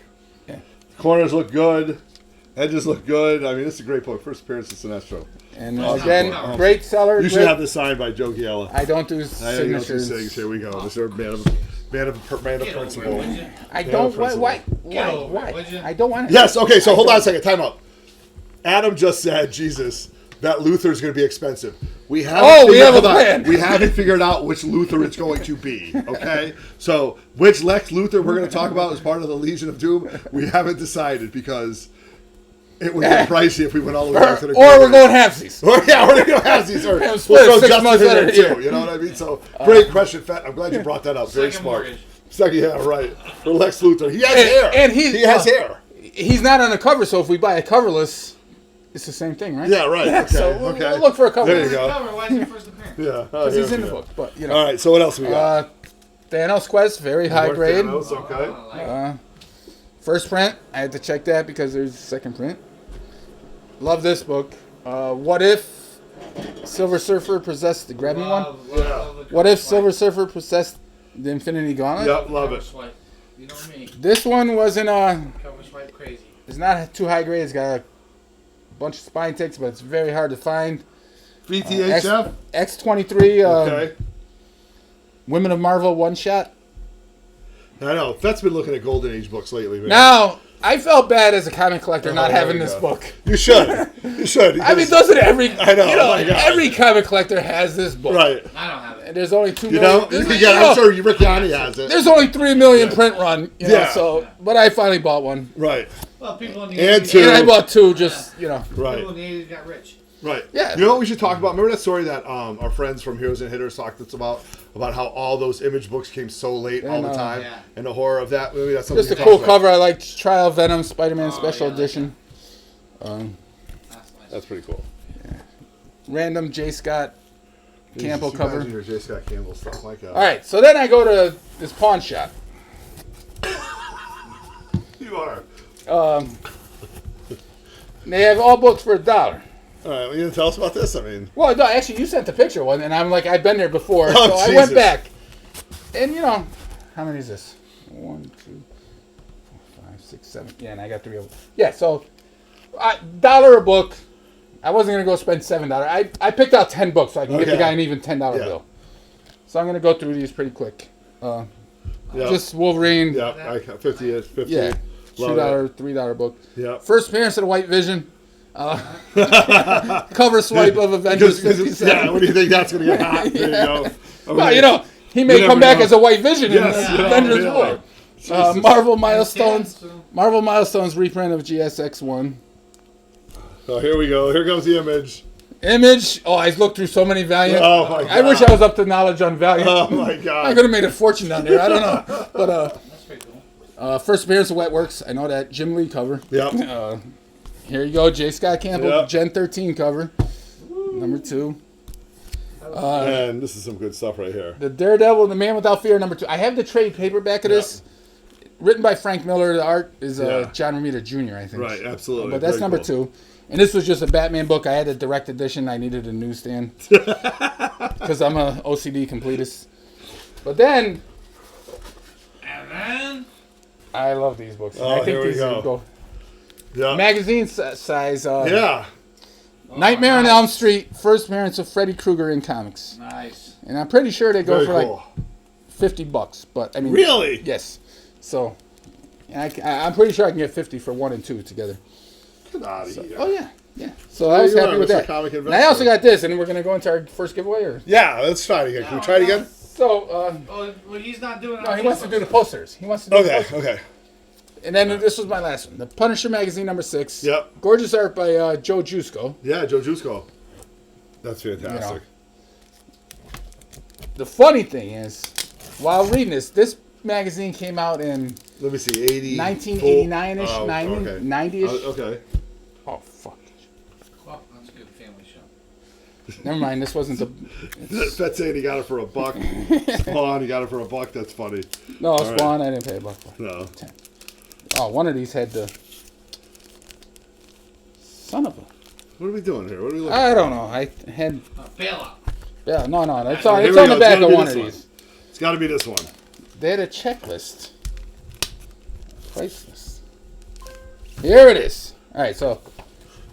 C: Yeah.
B: The corners look good. Edges look good. I mean, it's a great book. First appearance of Sinestro.
C: And
D: Nice.
C: again,
D: Oh.
C: great seller.
B: You should
C: great-
B: have this signed by Joe Giella.
C: I don't do
B: I know you don't do
C: signatures.
B: things. Here we go. This is our man of
D: Get over it,
B: principle.
D: would you?
C: I don't. Why?
D: Get over it,
C: Why?
D: would you?
C: I don't want it.
B: Yes. Okay. So
C: I
B: hold on a
C: don't-
B: second. Time out. Adam just said, Jesus, that Luther is going to be expensive. We haven't
C: Oh, we
B: figured-
C: have a
B: hold on.
C: plan.
B: We haven't figured out which Luther it's going to be. Okay. So which Lex Luthor we're going to talk about as part of the Legion of Doom, we haven't decided because it would get pricey if we went all the way back to the.
C: Or we're going halfsies.
B: Or yeah, we're gonna have these. Or
C: Yeah,
B: we'll
C: split
B: throw
C: 6
B: Justin
C: months
B: in there
C: later,
B: too.
C: yeah.
B: You know what I mean? So great question, Fat. I'm glad you brought that up. Very
D: Second
B: smart.
D: mortgage.
B: Second, yeah, right. For Lex Luthor, he has hair.
C: and
B: he has hair.
C: He's not on the cover, so if we buy a coverless, it's the same thing, right?
B: Yeah, right. Okay.
C: So
B: okay.
C: we'll look for a cover.
B: There you go.
D: Cover, why is he first appearance?
B: Yeah.
C: Because he's in the book, but you know.
B: All right. So what else we got?
C: Thanos Quest, very high
B: Mark
C: grade.
B: Thanos, okay.
D: I like it.
C: First print, I had to check that because there's a second print. Love this book. What if Silver Surfer possessed the grab me one?
D: Love the
C: What
D: cover
C: if
D: swipe.
C: Silver Surfer possessed the Infinity Gauntlet?
B: Yep, love
D: Cover
B: it.
D: swipe. You know me.
C: This one wasn't
D: Cover swipe crazy.
C: it's not too high grade. It's got a bunch of spine ticks, but it's very hard to find.
B: VTHF.
C: X23
B: Okay.
C: Women of Marvel one shot.
B: I know. Fet's been looking at Golden Age books lately, man.
C: Now, I felt bad as a comic collector not
B: there
C: having
B: we
C: this
B: go.
C: book.
B: You should. You should.
C: I mean,
B: because-
C: doesn't every
B: I know,
C: you know,
B: my God.
C: every comic collector has this book.
B: right.
D: I don't have it.
C: And there's only 2
B: You
C: million.
B: know,
C: there's,
B: you can get, I'm sure Rick Yanni has it.
C: there's only 3 million
B: Yeah.
C: print run, you know,
B: Yeah.
C: so but I finally bought one.
B: Right.
D: Well, people in the
B: And
D: 80s,
B: two.
C: And I bought 2 just, you know.
B: Right.
D: people in the 80s got rich.
B: Right.
C: Yeah.
B: You know what we should talk about? Remember that story that our friends from Heroes and Hitters talked to us about how all those image books came so late all the
C: And,
B: time,
D: yeah.
B: and the horror of that. Maybe that's something
C: Just a
B: we can
C: cool
B: talk about.
C: cover. I liked Trial Venom Spider-Man
D: Oh,
C: Special
D: yeah,
C: Edition.
D: That's nice.
B: That's pretty cool.
C: Random J. Scott Campbell
B: Jesus, you
C: cover.
B: guys and your J. Scott Campbell stuff. My God.
C: All right, so then I go to this pawn shop.
B: You are.
C: They have all books for $1.
B: All right. Well, you didn't tell us about this. I mean,
C: Well, no, actually, you sent the picture one, and I'm like, I've been there before,
B: Oh,
C: so I went
B: Jesus.
C: back. And you know, how many is this? 1, 2, 4, 5, 6, 7. Yeah, and I got 3 of them. Yeah, so $1 a book. I wasn't gonna go spend $7. I picked out 10 books so I can get the
B: Okay.
C: guy an even $10
B: Yeah.
C: bill. So I'm gonna go through these pretty quick.
B: yeah.
C: Just Wolverine.
B: Yeah. I 50 is 50.
C: Yeah.
B: Love
C: $2, $3 book.
B: Yeah.
C: First appearance of the White Vision. Cover swipe of Avengers 57.
B: Yeah. What do you think that's going to get hot? There you go. Okay.
C: Well, you know, he may
B: You
C: come
B: never
C: back
B: know.
C: as a White Vision
B: Yes,
C: in
B: yeah,
C: Avengers
B: yeah.
C: 4.
B: Jesus.
C: Marvel Milestones.
D: Yeah, so-
C: Marvel Milestones reprint of GSX1.
B: Oh, here we go. Here comes the image.
C: Image. Oh, I looked through so many Valiant.
B: Oh my God.
C: I wish I was up to knowledge on Valiant.
B: Oh my
C: I
B: God.
C: could have made a fortune down there. I don't know. But
D: That's pretty cool.
C: first appearance of Wetworks. I know that. Jim Lee cover.
B: Yep.
C: Here you go. J. Scott Campbell.
B: Yep.
C: Gen 13 cover. Number 2.
B: And this is some good stuff right here.
C: The Daredevil, The Man Without Fear, number 2. I have the trade paperback of this. Written by Frank Miller. The art is
B: Yeah.
C: John Romita Jr., I think.
B: Right. Absolutely.
C: But that's
B: Very
C: number
B: cool.
C: 2. And this was just a Batman book. I had a direct edition. I needed a newsstand. Because I'm a OCD completist. But then
D: And then
C: I love these books.
B: Oh,
C: I think
B: here we
C: these
B: go.
C: would go
B: Yeah.
C: magazine size.
B: Yeah.
C: Nightmare on
D: nice.
C: Elm Street, first appearance of Freddy Krueger in comics,
D: Nice.
C: and I'm pretty sure they go
B: Very
C: for
B: cool.
C: like $50. But I mean,
B: Really?
C: yes. So I'm pretty sure I can get 50 for 1 and 2 together.
B: Get out of here.
C: Oh yeah, yeah. So I was
B: you
C: happy
B: are,
C: with
B: Mr.
C: that.
B: Comic
C: And I
B: Investor.
C: also got this, and then we're gonna go into our first giveaway. Or
B: Yeah, let's try it again. Can we try it again?
C: so
D: Oh, well, he's not doing it.
C: no,
D: on
C: he wants to
D: Facebook.
C: do the posters. He wants to do the
B: Okay,
C: posters.
B: okay.
C: And then this was my last one, the Punisher magazine number 6.
B: Yep.
C: Gorgeous art by Joe Jusko.
B: Yeah, Joe Jusko. That's fantastic.
C: The funny thing is, while reading this magazine came out in
B: Let me see, 80.
C: 1989-ish,
B: full-
C: 90-ish.
B: Okay.
C: Oh, fuck.
D: Well, that's a good family show.
C: Never mind, this wasn't the...
B: That's saying he got it for a buck. Spawn, he got it for a buck. That's funny.
C: No,
B: All
C: Spawn, I didn't pay a buck for.
B: No.
C: Oh, one of these had the... Son of a...
B: What are we doing here? What are we looking
C: I
B: for?
C: don't know. I had...
D: Bailout.
C: Yeah, no, it's on,
B: Here
C: it's
B: we
C: on
B: go.
C: the
B: It's
C: back
B: gotta
C: of
B: be
C: one of
B: this
C: these.
B: It's got to be this one.
C: They had a checklist. Price list. Here it is. All right, so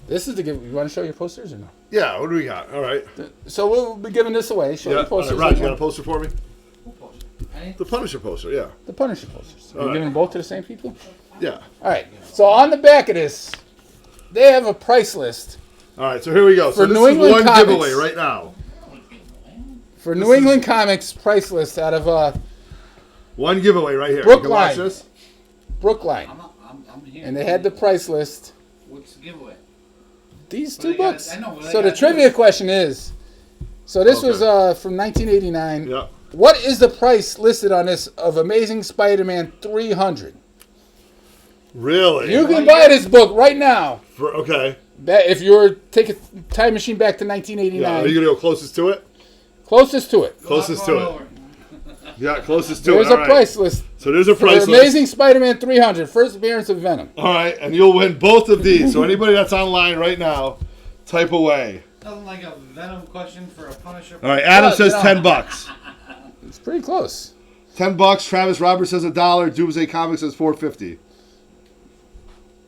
C: this is the give. You want to show your posters or no?
B: Yeah, what do we got? All right.
C: So we'll be giving this away. Show
B: Yeah.
C: your
B: All right,
C: posters.
B: Raj, you got a poster for me?
D: Who posted? Any?
B: The Punisher poster, yeah.
C: The Punisher posters. Are you
B: right.
C: giving both to the same people?
B: Yeah.
C: All right. So on the back of this, they have a price list
B: All right, so here we go.
C: For
B: So this
C: New
B: is
C: England
B: one
C: Comics.
B: giveaway right now.
C: for New England Comics price list out of
B: One giveaway right here.
C: Brookline.
B: You can watch this.
C: Brookline,
D: I'm here.
C: and they had the price list.
D: What's the giveaway?
C: These
D: Well,
C: two
D: they gotta-
C: books.
D: I know, but they
C: So the
D: gotta
C: trivia
D: do
C: question is, so this
B: Okay.
C: was from 1989.
B: Yeah.
C: What is the price listed on this of Amazing Spider-Man 300?
B: Really?
C: You can buy this book right now.
B: Okay.
C: That if you were take a time machine back to
B: Yeah.
C: 1989,
B: Are you going to go closest to it?
C: closest to it.
B: Closest
D: Going
B: to it.
D: over.
B: Yeah, closest to
C: There's
B: it.
C: a
B: All right.
C: price list
B: So there's a
C: for
B: price list.
C: Amazing Spider-Man 300, first appearance of Venom.
B: All right, and you'll win both of these. So anybody that's online right now, type away.
D: Nothing like a Venom question for a Punisher.
B: All right, Adam
C: Well,
B: says
C: you know.
B: $10.
C: It's pretty close.
B: $10. Travis Roberts says $1. Doomsday Comics says $4.50.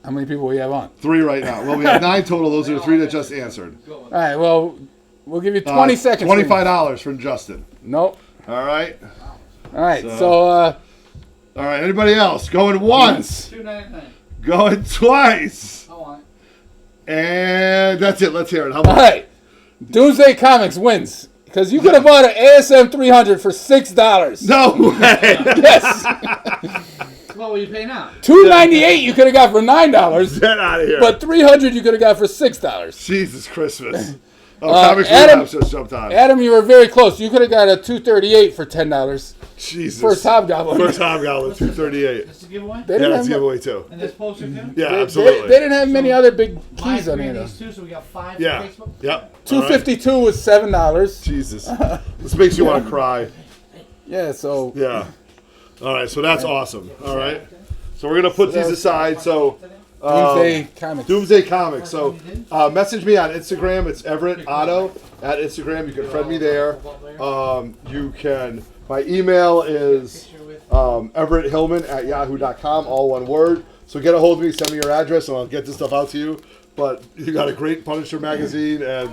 C: How many people we have on?
B: 3 right now. Well, we have 9 total. Those are the 3 that just answered.
C: All right. Well, we'll give you 20 seconds.
B: $25 from Justin.
C: Nope.
B: All right.
C: All right.
B: So-
C: So,
B: All right. Anybody else? Going once.
D: $2.99.
B: Going twice.
D: I want it.
B: And that's it. Let's hear it. How
C: all
B: much?
C: right. Doomsday Comics wins because you could have bought an ASM 300 for $6.
B: No way.
C: Yes.
D: What will you pay now?
C: $2.98 you could have got for $9,
B: Get out of here.
C: but $300 you could have got for $6.
B: Jesus Christmas. Oh, Comics
C: Adam-
B: Relapse just jumped on.
C: Adam, you were very close. You could have got a $2.38 for $10.
B: Jesus.
C: First Hobgoblin.
B: First Hobgoblin, $2.38.
D: That's the giveaway?
C: They
B: Yeah,
C: didn't
B: that's
C: have,
B: a giveaway too.
D: And this poster too?
B: Yeah,
C: they,
B: absolutely.
C: they didn't have many other big keys
D: Mine
C: on
D: three
C: here
D: of
C: though.
D: these two, so we got 5
B: Yeah.
D: for Facebook.
B: Yep.
C: $2.52 was $7.
B: Jesus. This makes you want to cry.
C: Yeah, so
B: Yeah. All right, so that's awesome. All right. So we're going to put these aside. So
C: Doomsday Comics.
B: Doomsday Comics. So message me on Instagram. It's Everett Otto at Instagram. You can friend me there. You can. My email is Everett Hillman at yahoo.com, all one word. So get a hold of me, send me your address, and I'll get this stuff out to you. But you got a great Punisher magazine and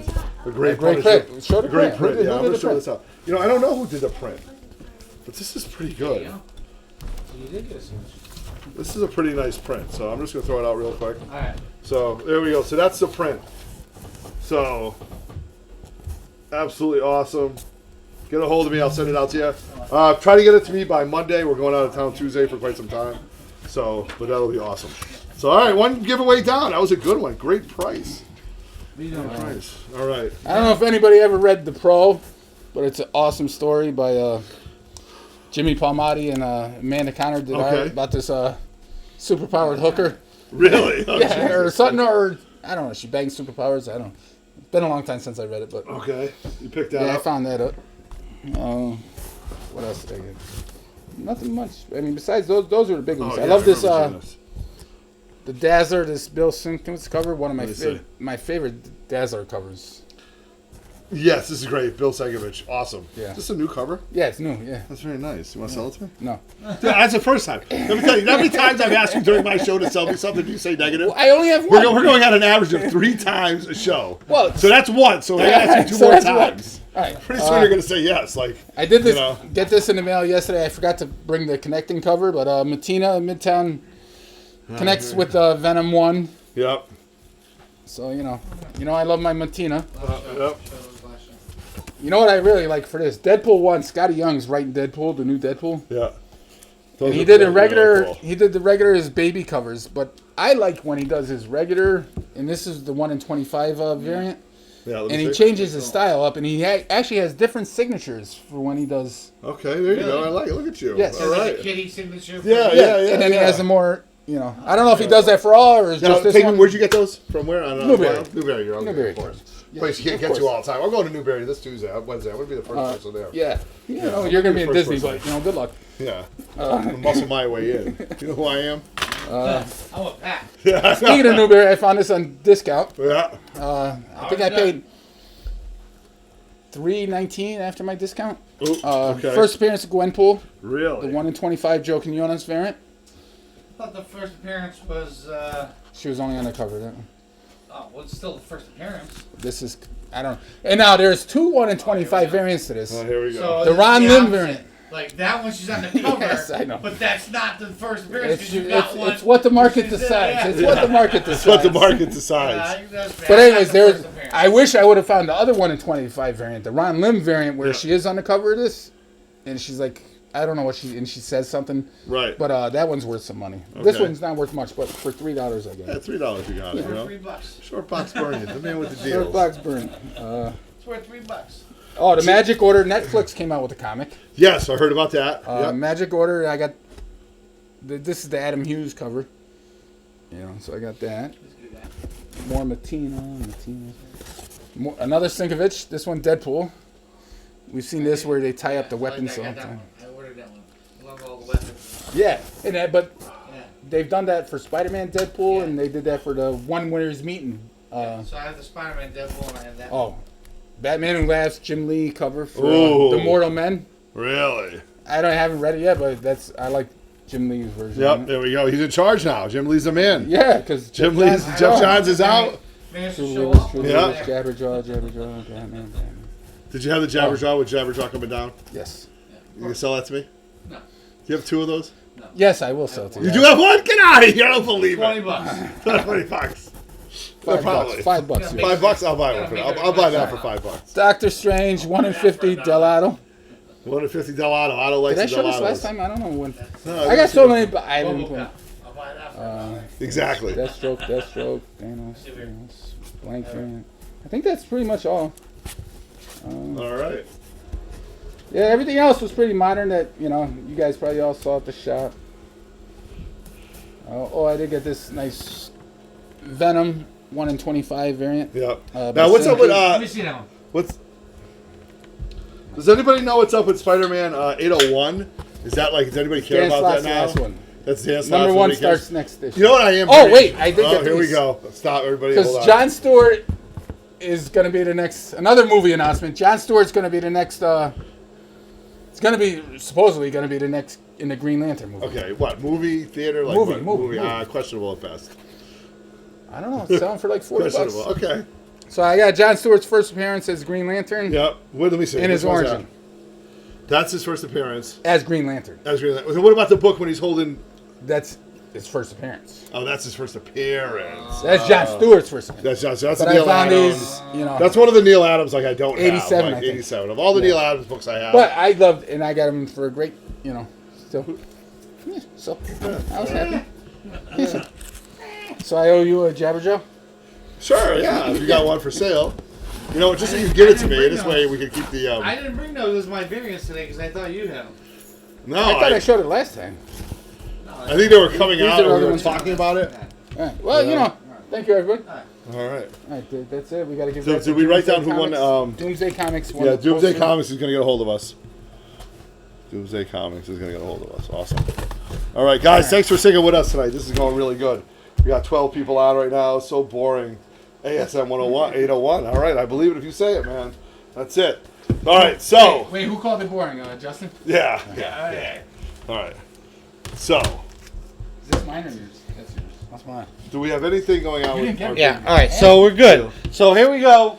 B: a great
C: great
B: Punisher.
C: print. Show the
B: great
C: print.
B: print.
C: Who did-
B: Yeah,
C: who
B: I'm
C: did
B: going
C: the
B: to show
C: print?
B: this out. You know, I don't know who did the print, but this is pretty good.
D: You did get a signature.
B: This is a pretty nice print, so I'm just going to throw it out real quick.
D: Alright.
B: So there we go. So that's the print. So absolutely awesome. Get a hold of me. I'll send it out to you. Try to get it to me by Monday. We're going out of town Tuesday for quite some time. So, but that'll be awesome. So all right, one giveaway down. That was a good one. Great price. Great price. All right.
C: I don't know if anybody ever read The Pro, but it's an awesome story by Jimmy Palmiotti and Amanda Connor did
B: Okay.
C: about this superpowered hooker.
B: Really? Oh,
C: Yeah, or
B: Jesus.
C: something, or I don't know. She bangs superpowers. I don't know. It's been a long time since I read it, but
B: Okay. You picked that
C: yeah, I
B: up.
C: found that up. What else did I get? Nothing much. I mean, besides those were the big ones.
B: Oh,
C: I
B: yeah,
C: love this.
B: remember seeing
C: The Dazzler, this Bill Sinkins cover, one of
B: Let me see.
C: my favorite Dazzler covers.
B: Yes, this is great. Bill Segovich. Awesome.
C: Yeah.
B: Is this a new cover?
C: Yeah, it's new. Yeah.
B: That's very nice. You want to sell it to me?
C: No.
B: Yeah, that's the first time. Let me tell you, how many times I've asked you during my show to sell me something, you say negative?
C: I only have one.
B: We're going at an average of 3 times a show.
C: Well,
B: so that's one. So I asked you 2
C: so
B: more
C: that's one.
B: times.
C: All right.
B: Pretty soon you're going to say yes. Like
C: I did this.
B: You know.
C: Get this in the mail yesterday. I forgot to bring the connecting cover, but Matina Midtown connects with Venom 1.
B: Yep.
C: So I love my Matina.
B: Yep.
C: You know what I really like for this? Deadpool 1. Scotty Young's writing Deadpool, the new Deadpool.
B: Yeah.
C: And he did a regular. Cool. He did the regular as baby covers, but I like when he does his regular, and this is the 1 in 25 variant.
B: Yeah.
C: And he changes his style up, and he actually has different signatures for when he does.
B: Okay, there you go. I like it. Look at you.
C: Yes.
B: All right.
D: Like a kitty signature.
B: Yeah.
C: And then he has a more. I don't know if he does that for all or is just this one.
B: Where'd you get those? From where? I don't know.
C: Newberry.
B: Newberry, you're on
C: Newberry.
B: Of course. Place you can't get to all the time. I'm going to Newberry this Tuesday, Wednesday. I'm going to be the first person there.
C: Yeah. You're going to be in Disney, but good luck.
B: Yeah. I'm muscle my way in. You know who I am?
D: I'm a Patt.
B: Yeah.
C: Speaking of Newberry, I found this on discount.
B: Yeah.
C: I think I paid $3.19 after my discount.
B: Ooh, okay.
C: First appearance of Gwenpool,
B: Really?
C: the 1 in 25 Joe Quinones variant.
D: I thought the first appearance was.
C: She was only on the cover. That one.
D: Oh, well, it's still the first appearance.
C: This is I don't. And now there's 2 1 in 25 variants to this.
B: Oh, here we go.
D: So
C: The
D: it's
C: Ron Lim
D: opposite.
C: variant.
D: Like that one, she's on the cover.
C: Yes, I know.
D: But that's not the first appearance because you got one.
C: It's what the market
D: she's-
C: decides.
D: yeah.
C: It's what the market decides.
B: That's what the market decides.
C: But anyways, there's. I wish I would have found the other 1 in 25 variant, the Ron Lim variant, where she is on the cover of this, and she's like, I don't know what she says something.
B: Right.
C: But that one's worth some money. This
B: Okay.
C: one's not worth much, but for $3 I get
B: Yeah,
C: it.
B: $3 you got it. You know?
D: $3.
B: Short box burning. The man with the
C: Third
B: deals.
C: box burn.
D: It's worth $3.
C: Oh, the Magic Order. Netflix came out with a comic.
B: Yes, I heard about that. Yep.
C: Magic Order. I got. This is the Adam Hughes cover. So I got that. More Matina. More, another Sinkovich. This one Deadpool. We've seen this where they tie up the weapons.
D: I ordered that one. I love all the weapons.
C: Yeah, but
D: Yeah.
C: they've done that for Spider-Man Deadpool, and they did that for the One Winners Meeting.
D: So I have the Spider-Man Deadpool and I have that.
C: Oh, Batman Who Laughs, Jim Lee cover for
B: Ooh.
C: The Mortal Men.
B: Really?
C: haven't read it yet, but I like Jim Lee's version.
B: Yep, there we go. He's in charge now. Jim Lee's the man.
C: Yeah, because
B: Jeff Johns is out.
D: Man,
C: True
D: show
C: Lewis,
D: up.
C: True
B: Yeah.
C: Lewis, Jabberjaw, Batman.
B: Did you have the Jabberjaw with Jabberjaw coming down?
C: Yes.
B: You can sell that to me?
D: No.
B: Do you have 2 of those?
C: Yes, I will sell it to you.
B: You do have one? Get out of here. I don't believe
D: $20.
B: it. $20.
C: $5.
B: Probably.
C: $5.
D: Yeah,
C: Yeah.
B: $5, I'll buy one for that. I'll buy that for $5.
C: Doctor Strange, 1 in 50 Delato.
B: $150 Otto likes
C: Did I
B: the
C: show this
B: Delatos.
C: last time? I don't know when.
B: No,
C: I got so many, but I didn't put.
D: I'll buy that for
B: Exactly.
C: Deathstroke, Thanos, blank variant. I think that's pretty much all.
B: All right.
C: Yeah, everything else was pretty modern that, you guys probably all saw at the shop. I did get this nice Venom 1 in 25 variant.
B: Yep.
C: By
B: Now, what's up with
D: Let me see that one.
B: Does anybody know what's up with Spider-Man 801? Does anybody care
C: Dan
B: about
C: Slott's
B: that
C: the
B: now?
C: last one.
B: That's Dan Slott's
C: Number 1
B: because-
C: starts next issue.
B: You know what I am?
C: Oh, wait, I did get
B: here we
C: these.
B: go. Stop, everybody. Hold
C: Because
B: on.
C: Jon Stewart is going to be the next, another movie announcement. Jon Stewart's going to be the next, it's going to be, supposedly going to be the next in the Green Lantern movie.
B: Okay, what? Movie, theater? Like
C: Movie,
B: what?
C: movie.
B: Questionable at best.
C: I don't know, it's selling for like $40.
B: Questionable. Okay.
C: So I got Jon Stewart's first appearance as Green Lantern
B: Yep. Let me see.
C: in his
B: Which one's
C: origin.
B: That's his first appearance.
C: As Green Lantern.
B: What about the book when he's holding...
C: That's his first appearance.
B: Oh, that's his first appearance.
C: That's Jon Stewart's first appearance.
B: That's
C: But
B: a
C: I
B: Neil
C: found
B: Adams.
C: these,
B: That's one of the Neil Adams I don't
C: 87,
B: have.
C: I
B: Like
C: think.
B: 87. Of all the Neil Adams books I have.
C: But I loved, and I got them for a great, still. Yeah, so I was happy. Yeah. So I owe you a Jabberjaw?
B: Sure, yeah. If you got one for sale. Just so you give it to me. This way we can keep the...
D: I didn't bring those as my variants today because I thought you had them.
B: No,
C: I thought I showed it last time.
B: I think they were coming
C: These
B: out
C: are
B: and we
C: other
B: were
C: ones.
B: talking about it.
C: All right. Well, thank you, everybody.
B: All right.
C: All right, that's it. We got to give
B: So
C: that to
B: did we write down
C: Doomsday
B: who won?
C: Comics. Doomsday Comics won.
B: Yeah,
C: the
B: Doomsday
C: poster.
B: Comics is going to get a hold of us. Doomsday Comics is going to get a hold of us. Awesome. All right, guys, thanks for sticking with us tonight. This is going really good. We got 12 people on right now. So boring. ASM 101, 801. All right, I believe it if you say it, man. That's it. All right, so.
C: Wait, who called it boring? Justin?
B: Yeah.
C: Yeah.
B: All right. So,
C: Is this mine or yours? That's yours.
A: That's mine.
B: do we have anything going on
C: You
B: with
C: didn't get
B: our
C: it.
A: Yeah. All right. So we're good. So here we go.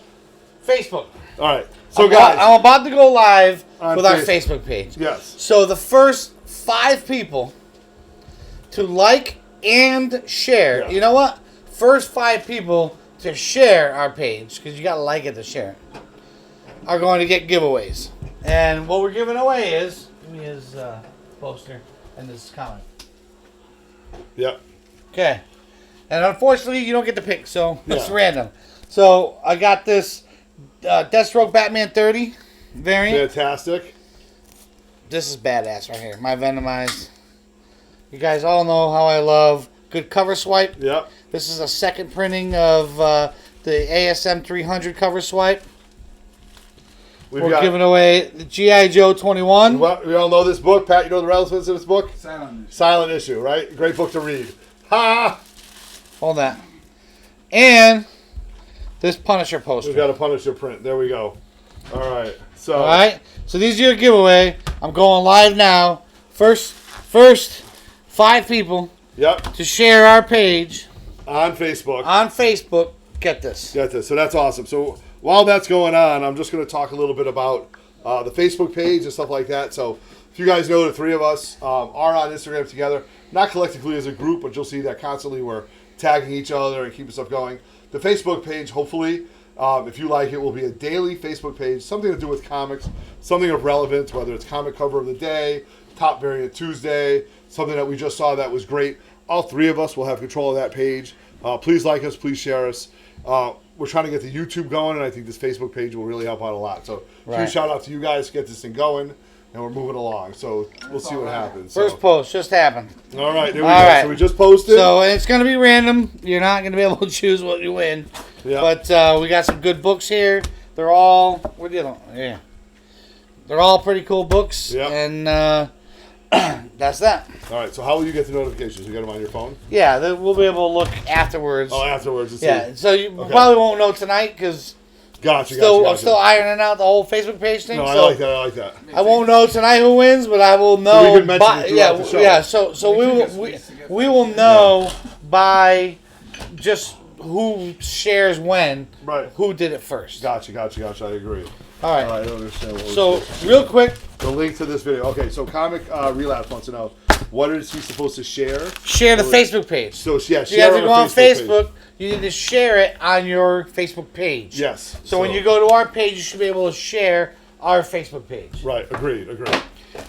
A: Facebook.
B: All right. So, guys.
A: I'm about to go live
B: On
A: with our
B: Facebook.
A: Facebook page.
B: Yes.
A: So the first 5 people to like and share.
B: Yeah.
A: You know what? First 5 people to share our page, because you got to like it to share it, are going to get giveaways. And what we're giving away is, give me his poster and this comic.
B: Yep.
A: Okay. And unfortunately, you don't get to pick, so it's
B: Yeah.
A: random. So I got this Deathstroke Batman 30 variant.
B: Fantastic.
A: This is badass right here. My Venomized. You guys all know how I love good cover swipe.
B: Yep.
A: This is a second printing of the ASM 300 cover swipe. We're giving away the G.I. Joe 21.
B: We all know this book. Pat, you know the relevance of this book?
C: Silent.
B: Silent Issue, right? Great book to read. Ha!
A: Hold that. And this Punisher
B: We've
A: poster.
B: got a Punisher print. There we go. All right. So.
A: All right. So these are your giveaway. I'm going live now. First 5 people
B: Yep.
A: to share our page
B: On Facebook.
A: on Facebook get this.
B: Got this. So that's awesome. So while that's going on, I'm just going to talk a little bit about the Facebook page and stuff like that. So if you guys know, the 3 of us are on Instagram together, not collectively as a group, but you'll see that constantly we're tagging each other and keeping stuff going. The Facebook page, hopefully, if you like it, will be a daily Facebook page, something to do with comics, something of relevance, whether it's comic cover of the day, top variant Tuesday, something that we just saw that was great. All 3 of us will have control of that page. Please like us, please share us. We're trying to get the YouTube going, and I think this Facebook page will really help out a lot. So huge shout out to you guys to get this thing going, and we're moving along. So we'll see what happens.
A: First post just happened.
B: All right, there we go.
A: All right.
B: So we just posted.
A: So it's going to be random. You're not going to be able to choose what you win.
B: Yeah.
A: But we got some good books here. They're all, what do you know? Yeah. They're all pretty cool books.
B: Yep.
A: And that's that.
B: All right, so how will you get the notifications? You got them on your phone?
A: Yeah, we'll be able to look afterwards.
B: Oh, afterwards. To see.
A: Yeah, so you
B: Okay.
A: probably won't know tonight because
B: Gotcha.
A: I'm still ironing out the whole Facebook page thing.
B: No, I
A: so
B: like that. I like that.
A: I won't know tonight who wins, but I will know.
B: we can mention it throughout the show.
A: Yeah. So we will know by just who shares when,
B: Right.
A: who did it first.
B: Gotcha. I agree.
A: All right.
B: I don't understand what
A: So
B: was
A: real quick,
B: the link to this video. Okay, so Comic Relapse wants to know, what is he supposed to share?
A: share the Facebook page.
B: So, yeah,
A: So you have
B: share
A: to go on
B: page.
A: Facebook. You need to share it on your Facebook page.
B: Yes.
A: So when you go to our page, you should be able to share our Facebook page.
B: Right, agreed.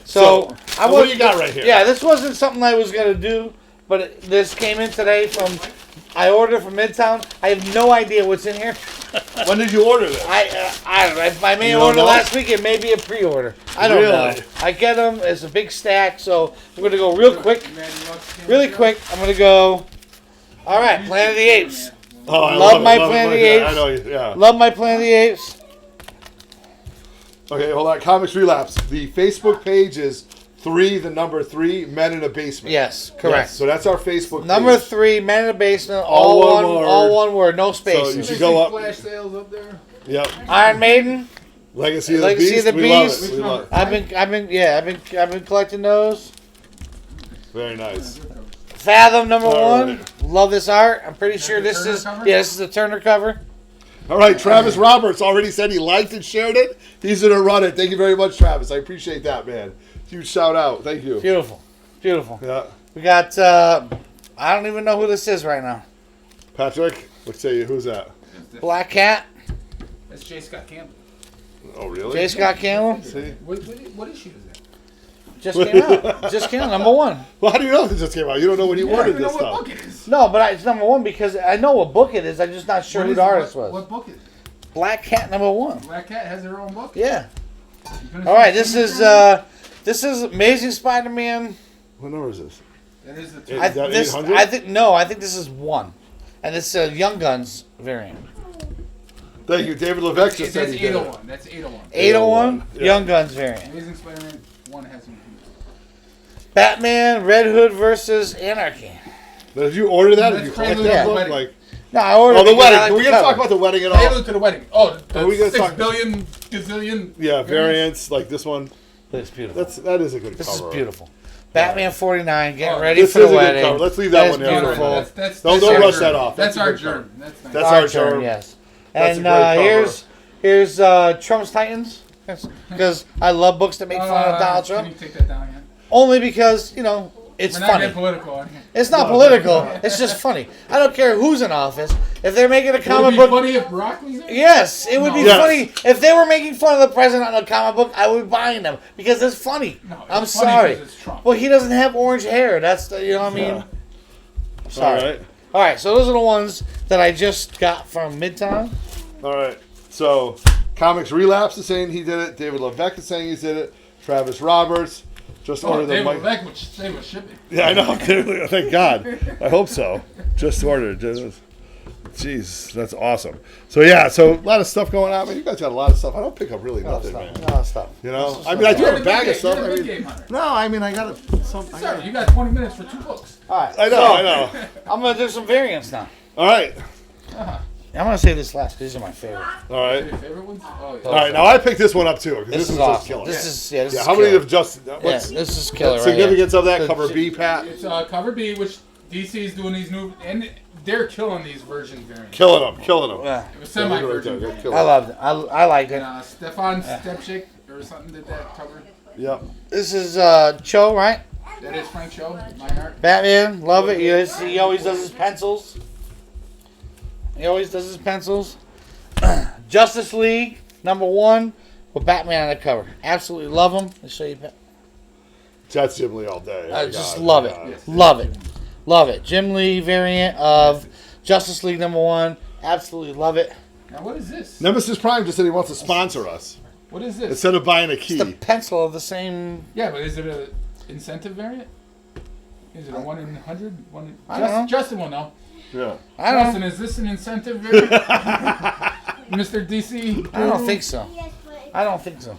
A: So
B: what do you got right here?
A: Yeah, this wasn't something I was gonna do, but this came in today from. I ordered it from Midtown. I have no idea what's in here.
B: When did you order this?
A: I don't know. If I made
B: You
A: an
B: don't
A: order
B: know?
A: last week, it may be a pre-order. I don't know.
B: Really?
A: I get them. It's a big stack, so I'm gonna go real quick. Really quick. I'm gonna go. All right, Planet of the Apes.
B: Oh, I
A: Love
B: it,
A: my
B: love it,
A: Planet of
B: love
A: the
B: it.
A: Apes.
B: I know you, yeah.
A: Love my Planet of the Apes.
B: Okay, hold on. Comics Relapse. The Facebook page is 3 Men in a Basement.
A: Yes, correct.
B: Yes, so that's our Facebook
A: Number
B: page.
A: 3, Men in the Basement.
B: All one word.
A: All one word. No
B: So
A: spaces.
B: you should go up.
C: Flash sales up there.
B: Yep.
A: Iron Maiden.
B: Legacy of the
A: Legacy
B: Beast.
A: of the
B: We love
A: Beast.
B: it. We love it.
A: I've been collecting those.
B: Very nice.
A: Fathom number
B: All
A: 1.
B: right.
A: Love this art. I'm pretty sure
C: the
A: this
C: Turner
A: is
C: cover?
A: this is the Turner cover.
B: All right, Travis Roberts already said he liked and shared it. He's going to run it. Thank you very much, Travis. I appreciate that, man. Huge shout out. Thank you.
A: Beautiful.
B: Yeah.
A: We got I don't even know who this is right now.
B: Patrick, let's tell you, who's that?
A: Black Cat.
C: That's J. Scott Campbell.
B: Oh, really?
A: J. Scott Campbell.
B: See?
C: What issue is that?
A: Just came out. Just came out. Number 1.
B: Well, how do you know this just came out? You don't know when he
C: I don't
B: ordered
C: even know
B: this
C: what
B: stuff.
C: book it is.
A: No, but it's number 1 because I know what book it is. I'm just not sure
C: What
A: who
C: is
A: the
C: it?
A: artist
C: What
A: was.
C: book is it?
A: Black Cat number 1.
C: Black Cat has their own book?
A: Yeah.
C: You gonna
A: All right.
C: see the
A: This is Amazing Spider-Man.
B: What number is this?
C: That is the
B: Is
C: two.
B: that 800?
A: I think this is 1, and it's a Young Guns variant.
B: Thank you. David Levesque just said
C: That's
B: he did it.
C: 801. That's 801.
A: 801
B: Yeah.
A: Young Guns variant.
C: Amazing Spider-Man 1 has some.
A: Batman Red Hood versus Anarchy.
B: Now, did you order that? Did
C: That's
B: you collect
C: Prelude
B: that
A: to
B: book?
C: Wedding.
B: Like,
A: No, I ordered.
B: Oh, the
A: because I
B: wedding.
A: like
B: We're
A: the
B: going to talk
A: cover.
B: about the wedding at all.
C: Prelude to the wedding. Oh,
B: Are we
C: the
B: gonna
C: 6
B: talk-
C: billion gazillion.
B: Yeah, variants like this one.
A: It's beautiful.
B: That is a good
A: This
B: cover.
A: is beautiful. Batman 49, getting
C: Oh,
A: ready
B: this
A: for
B: is
A: the
B: a good
A: wedding.
B: cover. Let's leave that
A: That
B: one
A: is
B: there.
A: beautiful.
B: Don't
C: our
B: rush
C: germ.
B: that off.
C: That's
B: That's a
C: our
B: good cover.
C: germ. That's nice.
B: That's
A: Our
B: our
A: turn,
B: germ.
A: yes.
B: That's
A: And
B: a great cover.
A: here's Trump's Titans, because I love books that make fun of Donald
C: Can
A: Trump.
C: you take that down again?
A: Only because it's
C: We're not
A: funny.
C: getting political on here.
A: It's not political. It's just funny. I don't care who's in office. If they're making a
C: Would it
A: comic
C: be
A: book,
C: funny if Brock was there?
A: yes, it would be
B: Yes.
A: funny if they were making fun of the president on a comic book. I would be buying them because it's funny.
C: No, it's
A: I'm
C: funny
A: sorry.
C: 'cause it's Trump.
A: Well, he doesn't have orange hair. That's the, you know what I mean. Sorry.
B: All right.
A: All right. So those are the ones that I just got from Midtown.
B: All right. So, Comics Relapse is saying he did it. David Levesque is saying he did it. Travis Roberts just
C: Oh,
B: ordered the
C: David
B: mic.
C: Leck would save us shipping.
B: Yeah, I know. Thank God. I hope so. Just ordered. Jeez, that's awesome. So yeah, so a lot of stuff going on. Man, you guys got a lot of stuff. I don't pick up really nothing, man.
A: No stuff.
B: You know, I mean, I do have a bag of stuff.
C: You're
B: I
C: a big
B: mean,
C: game hunter.
B: no, I mean, I got some.
C: Sorry, you got 20 minutes for 2 books.
A: All right.
B: I know,
A: so,
B: I know.
A: I'm gonna do some variants now.
B: All right,
A: I'm gonna say this last. 'Cause these are my favorite.
B: all right,
C: Your favorite ones? Oh, yeah.
B: all right. Now I picked this one up too because
A: This
B: this
A: is
B: was just
A: awesome.
B: killer.
A: This is
B: Yeah,
A: This is
B: how many
A: killer.
B: have just?
A: Yeah,
B: What's
A: this is killer.
B: the
A: right here.
B: significance of that?
A: The-
B: Cover B, Pat.
C: It's cover B, which DC is doing these new, and they're killing these version variants.
B: Killing them, killing them.
A: Yeah,
C: It was
B: Right there,
C: semi-version.
B: they're
A: I
B: killing 'em.
A: loved it. I liked it.
C: And Stefan Stepchick or something did that cover.
B: Yep.
A: This is Cho, right?
C: That is Frank Cho, mine art.
A: Batman, love it. He always does his pencils. He always does his pencils. Justice League #1 with Batman on the cover. Absolutely love him. Let's show you.
B: That's Jim Lee all day.
A: I
B: Oh,
A: just
B: God,
A: love it.
B: God.
A: Love it. Love it. Jim Lee variant of Justice League #1. Absolutely love it.
C: Now what is this?
B: Nemesis Prime just said he wants to sponsor us
C: What is this?
B: instead of buying a key.
A: It's the pencil of the same.
C: Yeah, but is it a incentive variant? Is it a 1 in 100?
A: I don't know.
C: Justin will know.
B: Yeah.
A: I don't
C: Justin,
A: know.
C: is this an incentive variant? Mr. DC?
A: I don't think so. I don't think so.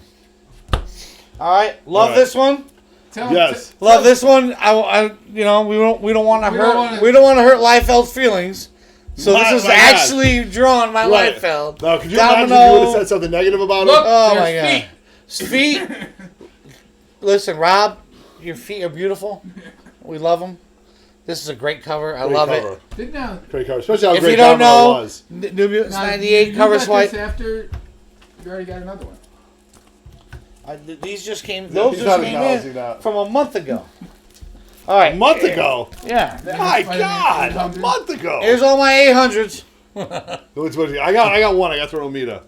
A: All right. Love
B: All right.
A: this one.
C: Tell him
B: Yes.
A: Love this one. We don't want to
C: We don't
A: hurt.
C: wanna-
A: We don't want to hurt Liefeld's feelings. So
B: My-
A: this is
B: my God.
A: actually drawn by
B: Right.
A: Liefeld.
B: Now, could you imagine if you
A: Domino.
B: would have said something negative about
C: Look,
B: him?
A: Oh my
C: there's
A: God. Feet. Listen, Rob, your feet are beautiful. We love them. This is a great cover. I
B: Great
A: love
B: cover.
A: it.
C: Did now.
B: Great cover. Especially how
A: If
B: great
A: you don't
B: Domino
A: know,
B: was.
A: New Mutants
C: Now,
A: 98
C: you
A: cover
C: got
A: swipe.
C: this after you already got another one.
A: These just came.
B: Yeah,
A: Those
B: he's
A: just
B: not
A: came
B: acknowledging
A: in
B: that.
A: from a month ago. All right.
B: A month ago.
A: Yeah.
B: My
C: Spider-Man
B: God, a
C: 800.
B: month ago.
A: Here's all my 800s.
B: I got one. I got the Romita.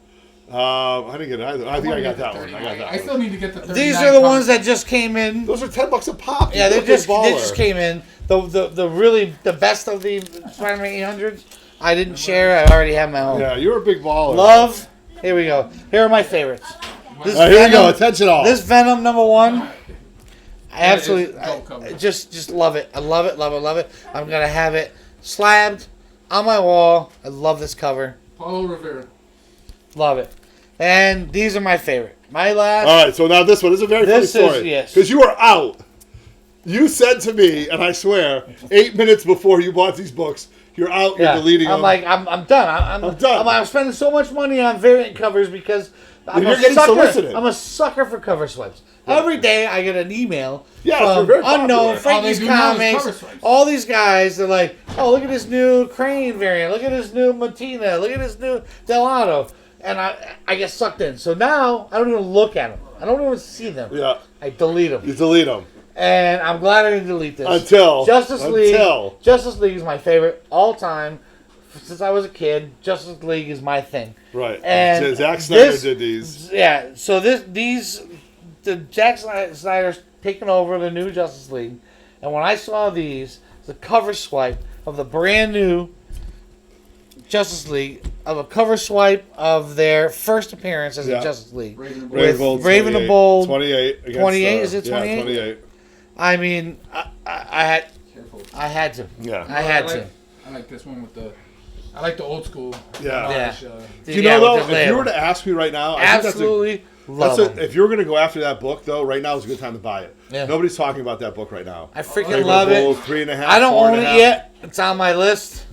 B: I didn't get it either. I think I got that one. I got that
C: I
B: one.
C: still need to get the 39
A: These are the
C: cover.
A: ones that just came in.
B: Those are $10 a pop.
A: Yeah,
B: You're
A: they just
B: baller.
A: came in. The really the best of the Spider-Man 800s. I didn't share. I already have my own.
B: Yeah, you're a big baller.
A: Love. Here we go. Here are my favorites. This
B: All right, here we go.
A: Venom-
B: Attention all.
A: This Venom #1. I
C: That is
A: absolutely
C: dope cover.
A: just love it. I love it, love it, love it. I'm gonna have it slabbed on my wall. I love this cover.
C: Paulo Rivera.
A: Love it. And these are my favorite. My last.
B: All right, so now this one is a very
A: This
B: funny
A: is-
B: story.
A: yes.
B: Because you were out. You said to me, and I swear, 8 minutes before you bought these books, you're out, you're deleting
A: I'm
B: them.
A: like, I'm done. I'm
B: done.
A: I'm spending so much money on variant covers because I'm
B: You're
A: a
B: getting
A: sucker.
B: solicited.
A: I'm a sucker for cover swipes. Every day I get an email
B: Yes, they're
A: from
B: very popular.
A: Unknown,
C: All they
A: Frankie's
C: do now is
A: Comics,
C: cover swipes.
A: all these guys. They're like, oh, look at this new Crane variant. Look at this new Matina. Look at this new Delano. And I get sucked in. So now I don't even look at them. I don't even see them.
B: Yeah,
A: I delete them.
B: you delete them.
A: And I'm glad I didn't delete this.
B: Until.
A: Justice League
B: Until.
A: is my favorite all time. Since I was a kid, Justice League is my thing.
B: Right.
A: And
B: Zack Snyder
A: this-
B: did these.
A: Yeah, so the Zack Snyder's taking over the new Justice League, and when I saw these, the cover swipe of the brand new Justice League, of a cover swipe of their first appearance as
B: Yeah.
A: a Justice League.
C: Raven and
A: With
C: Bold.
A: Raven the Bold.
B: 28. Against,
A: 28? Is it
B: Yeah,
A: 28?
B: 28.
A: I mean, I
C: Careful.
A: had to.
B: Yeah.
A: I had
C: I
A: to.
C: like, I like this one with the. I like the old school.
B: Yeah.
A: Yeah.
C: Amish,
B: Do you
A: Yeah,
B: know,
A: with
B: though,
A: the
B: if you were
A: label.
B: to ask me right now, I think
A: Absolutely love
B: that's
A: them.
B: if you were going to go after that book, though, right now is a good time to buy it.
A: Yeah.
B: Nobody's talking about that book right now.
A: I freaking
B: Raven
A: love
B: Bold,
A: it.
B: 3.5.
A: I don't own it
B: 4.5.
A: yet. It's on my list.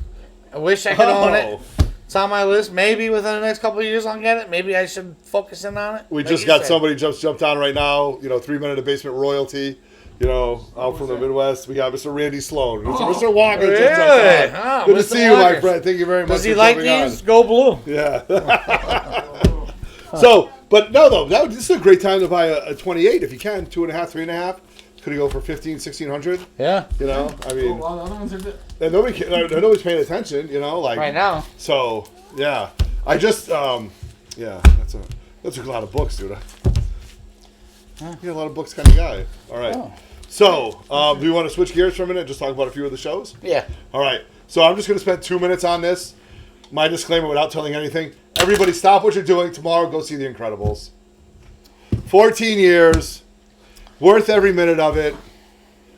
A: I wish I could own it.
B: Oh.
A: It's on my list. Maybe within the next couple of years I'll get it. Maybe I should focus in on it.
B: We
A: Like
B: just
A: you
B: got
A: said.
B: somebody jumped on right now. 3 Men in the Basement royalty. Out from the Midwest. We got Mr. Randy Sloan. Mr. Walker just
A: Really?
B: jumped on.
A: Oh,
B: Good to
A: Mr.
B: see you, my
A: Walker.
B: friend. Thank you very much.
A: Does he
B: for
A: like
B: jumping
A: these? Go blue.
B: Yeah. So, but no, though, this is a great time to buy a 28 if you can. 2.5, 3.5. Could go for 1,500, 1,600.
A: Yeah.
B: I mean,
C: Well, the other ones are good.
B: and nobody's paying attention. Like
A: Right now.
B: So yeah, I just that's a lot of books, dude. You're a lot of books kind of guy. All right.
A: Oh.
B: So, do you want to switch gears for a minute and just talk about a few of the shows?
A: Yeah.
B: All right. So I'm just going to spend 2 minutes on this. My disclaimer without telling anything. Everybody stop what you're doing. Tomorrow, go see The Incredibles. 14 years. Worth every minute of it.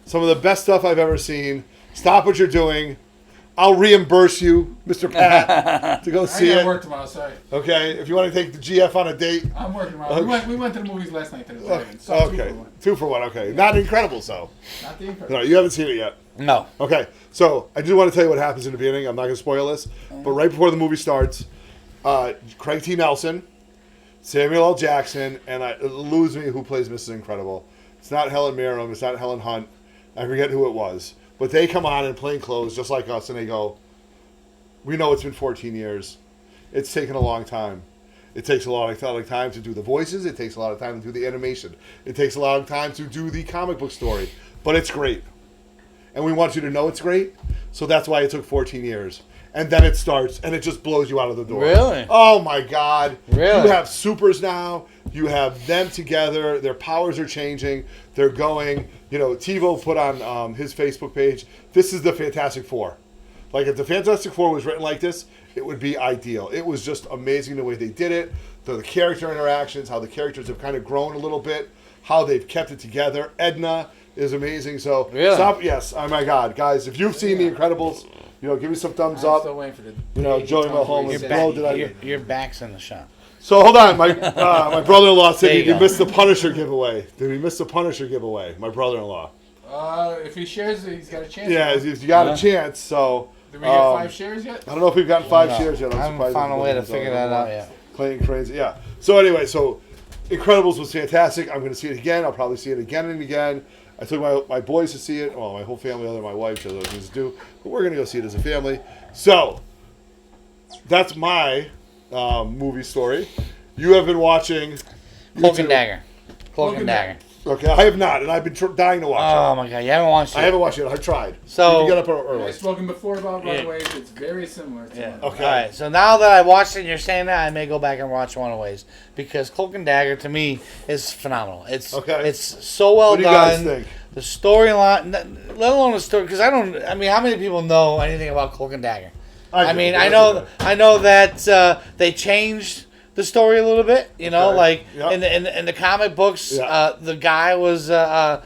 B: Some of the best stuff I've ever seen. Stop what you're doing. I'll reimburse you, Mr. Pat, to go see
C: I got
B: it.
C: work tomorrow, sorry.
B: Okay? If you want to take the GF on a date.
C: I'm working tomorrow.
B: Okay.
C: We went to the movies last night. Saw
B: Okay.
C: 2 for 1.
B: 2 for 1. Okay. Not Incredibles, though.
C: Not the Incredibles.
B: No, you haven't seen it yet.
A: No.
B: Okay, so I just want to tell you what happens in the beginning. I'm not going to spoil this, but right before the movie starts, Craig T. Nelson, Samuel L. Jackson, and it eludes me who plays Mrs. Incredible. It's not Helen Mirren. It's not Helen Hunt. I forget who it was. But they come on in plain clothes, just like us, and they go, we know it's been 14 years. It's taken a long time. It takes a lot of time to do the voices. It takes a lot of time to do the animation. It takes a lot of time to do the comic book story. But it's great. And we want you to know it's great. So that's why it took 14 years. And then it starts, and it just blows you out of the door.
A: Really?
B: Oh, my God.
A: Really?
B: You have supers now. You have them together. Their powers are changing. They're going. TiVo put on his Facebook page, this is the Fantastic Four. Like, if the Fantastic Four was written like this, it would be ideal. It was just amazing the way they did it, the character interactions, how the characters have kind of grown a little bit, how they've kept it together. Edna is amazing. So,
A: Really?
B: stop. Yes. Oh, my God. Guys, if you've seen The Incredibles, give me some thumbs
C: I'm
B: up.
C: still waiting for the
B: Joey Mulholland.
A: Your,
B: Blow
A: back,
B: did I-
A: your back's in the shop.
B: So, hold on. My brother-in-law said
A: There you
B: you
A: go.
B: missed the Punisher giveaway. Did we miss the Punisher giveaway? My brother-in-law.
C: If he shares it, he's got a chance.
B: Yeah, you got a chance. So,
C: Did we get 5 shares yet?
B: I don't know if we've gotten 5
A: No.
B: shares yet. I'm
A: I haven't
B: surprised
A: found a way to
B: nobody's
A: figure
B: on
A: that out yet.
B: Clayton Crazy, yeah. So anyway, Incredibles was fantastic. I'm going to see it again. I'll probably see it again and again. I took my boys to see it. Well, my whole family, other than my wife, she has other things to do. But we're going to go see it as a family. So, that's my movie story. You have been watching...
A: Cloak and Dagger. Cloak and Dagger.
B: Okay, I have not, and I've been dying to watch
A: Oh my God, you haven't watched
B: it.
A: it.
B: I haven't watched it. I tried.
A: So-
B: you can get up early.
C: I've spoken before about
A: Yeah.
C: Runaways. It's very similar to
A: Yeah.
C: Runaways.
B: Okay.
A: All right. So now that I watched it, and you're saying that I may go back and watch Runaways because Cloak and Dagger to me is phenomenal. It's
B: Okay.
A: It's so well
B: What do you
A: done.
B: guys think?
A: The storyline, let alone the story, because I mean, how many people know anything about Cloak and Dagger? I
B: do.
A: mean,
B: Yes,
A: I know that they changed the story a little bit.
B: Okay.
A: Like
B: Yep.
A: in the comic books,
B: Yeah.
A: the guy was the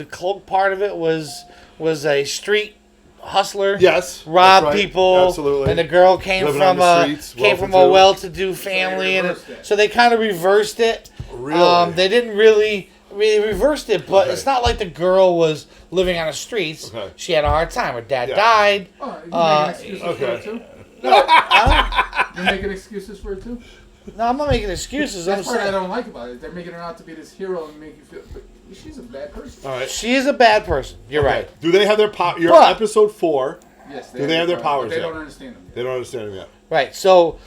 A: cloak part of it was a street hustler.
B: Yes.
A: Rob
B: that's right.
A: people.
B: Absolutely.
A: And the girl came
B: Living on
A: from
B: the streets,
A: a
B: well-to-do.
A: well-to-do family, and
C: reversed it.
A: so they kind of reversed it.
B: Really?
A: They didn't really. They reversed it, but
B: Okay.
A: it's not like the girl was living on the streets.
B: Okay.
A: She had a hard time. Her dad
B: Yeah.
A: died.
C: Oh, you're making excuses for
B: okay.
C: it too?
A: Huh?
C: You're making excuses for it too?
A: No, I'm not making excuses. I'm
C: That's what I
A: saying
C: don't like about it. They're making her out to be this hero and make you feel... But she's a bad person.
B: All right.
A: she is a bad person. You're right.
B: Do they have their power? You're
A: But-
B: on episode 4.
C: Yes,
B: Do they have their powers
C: But they
B: yet?
C: don't understand them.
B: They don't understand them yet.
A: Right. So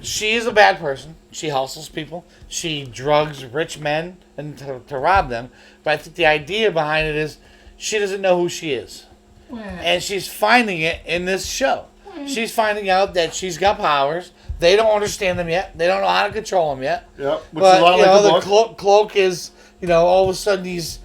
A: she is a bad person. She hustles people. She drugs rich men and to rob them. But I think the idea behind it is she doesn't know who she is. And she's finding it in this show. She's finding out that she's got powers. They don't understand them yet. They don't know how to control them yet.
B: Yep. Which
A: But
B: is a lot
A: you
B: like
A: know,
B: the
A: the
B: book.
A: cloak is, all of a sudden he's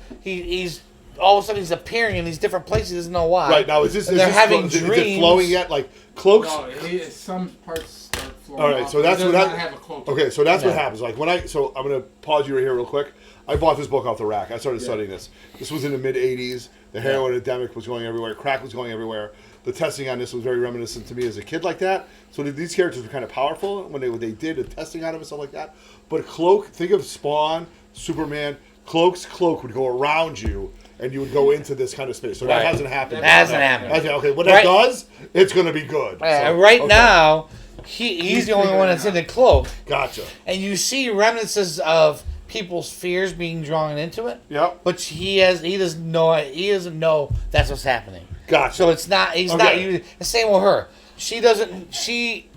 A: all of a sudden he's appearing in these different places. He doesn't know why.
B: Right now, is
A: And they're having
B: is it
A: dreams.
B: flowing yet? Like cloaks.
C: No, some parts start flowing
B: All right,
C: off.
B: so that's
C: He
B: what
C: does
B: I-
C: not have a cloak.
B: Okay, so that's what
A: Yeah.
B: happens. Like so I'm gonna pause you right here real quick. I bought this book off the rack. I started studying this. This was in the mid '80s. The heroin epidemic was going everywhere. Crack was going everywhere. The testing on this was very reminiscent to me as a kid, like that. So these characters were kind of powerful when they did the testing on them and stuff like that. But Cloak, think of Spawn, Superman. Cloak's cloak would go around you, and you would go into this kind of space. So
A: Right.
B: that hasn't happened.
A: That hasn't happened.
B: Okay, when
A: Right.
B: that does, it's going to be good. So,
A: Right
B: okay.
A: now, he's the only one that's in the cloak,
B: Gotcha.
A: and you see remnants of people's fears being drawn into it.
B: Yep.
A: But he doesn't know that's what's happening.
B: Gotcha.
A: So it's not. He's
B: Okay.
A: not using. The same with her. She doesn't. She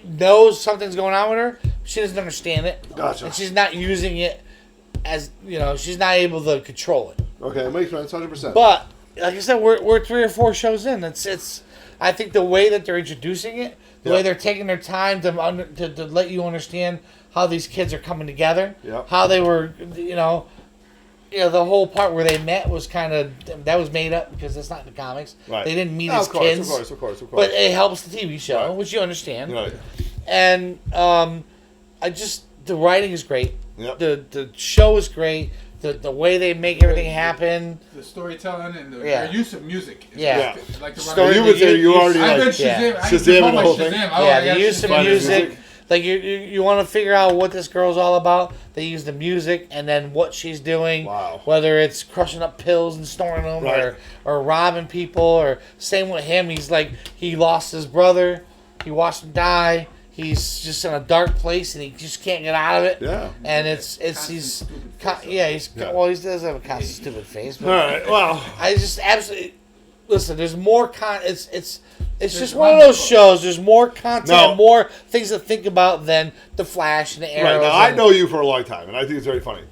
A: knows something's going on with her. She doesn't understand it.
B: Gotcha.
A: And she's not using it as she's not able to control it.
B: Okay, it makes sense, 100%.
A: But like I said, we're 3 or 4 shows in. It's. I think the way that they're introducing it, the way they're taking their time to let you understand how these kids are coming together, how they were, the whole part where they met was that was made up because it's not in the comics.
B: Right.
A: They didn't meet
B: No,
A: as kids.
B: Of course.
A: But it helps the TV show,
B: Right.
A: which you understand.
B: Right.
A: And the writing is great.
B: Yep.
A: The show is great. The way they make everything happen.
C: The storytelling and
A: Yeah.
C: their use of music. Is
A: Yeah.
C: Like the
A: Story-
B: You would say you already
C: I've been
B: like
C: Shazam. I
B: Shazam
C: call
B: and the
C: my
B: whole thing?
C: Shazam. Oh, I
A: Yeah,
C: got
A: the use of
C: Shazam.
A: music. Like you want to figure out what this girl's all about. They use the music and then what she's doing.
B: Wow.
A: Whether it's crushing up pills and storing them,
B: Right.
A: or robbing people, or same with him. He's like he lost his brother. He watched him die. He's just in a dark place and he just can't get out of it.
B: Yeah.
A: And he's
B: Yeah.
A: well, he does have a constant stupid face. But
B: All right, well.
A: I just absolutely listen. There's more It's just one of
C: wonderful.
A: those shows. There's more content,
B: No.
A: more things to think about than the Flash and the
B: Right,
A: Arrows.
B: now, I
A: and-
B: know you for a long time, and I think it's very funny.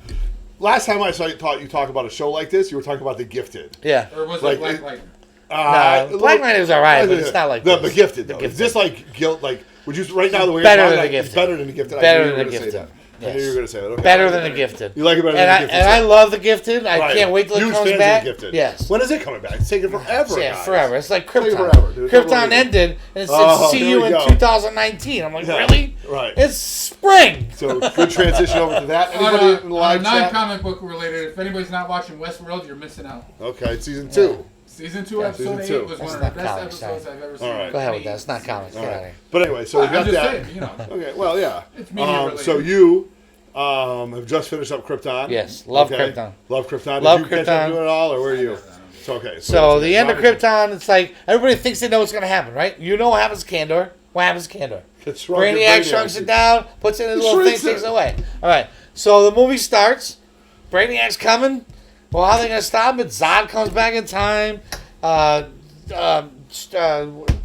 B: Last time I thought you talk about a show like this, you were talking about The Gifted.
A: Yeah.
C: Or was
B: Like,
C: it Black
B: it-
C: Lightning?
A: No, Black Knight is alright, but it's not like
B: the
A: this.
B: Gifted.
A: The
B: Though.
A: Gifted.
B: Is this like guilt? Like, would you right now the way
A: Better
B: you're
A: than
B: talking,
A: The
B: it's
A: Gifted.
B: better than The Gifted.
A: Better
B: I knew
A: than
B: you
A: The
B: were gonna say
A: Gifted.
B: that. I knew you were going to say that. Okay.
A: Better than The Gifted.
B: You like it better
A: And
B: than The Gifted.
A: I love The Gifted. I
B: Right.
A: can't wait till it
B: Huge
A: comes
B: fans
A: back.
B: Of The Gifted.
A: Yes.
B: When is it coming back? It's taking forever.
A: Yeah,
B: guys.
A: forever. It's like
B: Taking
A: Krypton.
B: forever, dude. It's
A: Krypton
B: unbelievable.
A: ended, and it said
B: Oh,
A: see
B: here
A: you
B: we
A: in
B: go.
A: 2019. I'm like,
B: Yeah.
A: really?
B: Right.
A: It's spring.
B: So good transition over to that. Anybody in the live chat?
C: Non-comic book related, if anybody's not watching Westworld, you're missing out.
B: Okay, season 2.
C: Season 2,
A: Yeah,
C: episode
B: season
C: 8
B: 2.
C: was
A: That's
C: one of the
A: not
C: best
A: comics,
C: episodes
A: sorry.
C: I've ever seen.
B: All right.
A: Go ahead with that. It's not comics. Get out of here.
B: But anyway, so we
C: I'm
B: got
C: just
B: that.
C: saying, you know.
B: Okay, well, yeah.
C: It's media related.
B: So you have just finished up Krypton.
A: Yes, love
B: Okay.
A: Krypton.
B: Love Krypton.
A: Love
B: Did you catch up
A: Krypton.
B: to it all, or were you? It's okay.
A: So
B: that's
A: the end of
B: okay.
A: Krypton, it's like everybody thinks they know what's going to happen, right? You know what happens to Kandor. What happens to Kandor?
B: It's shrunk and
A: Brainiac shrinks it down, puts it in his
B: He
A: little thing,
B: shrinks
A: takes
B: it.
A: it away. All right. So the movie starts. Brainiac's coming. Well, how are they going to stop it? Zod comes back in time.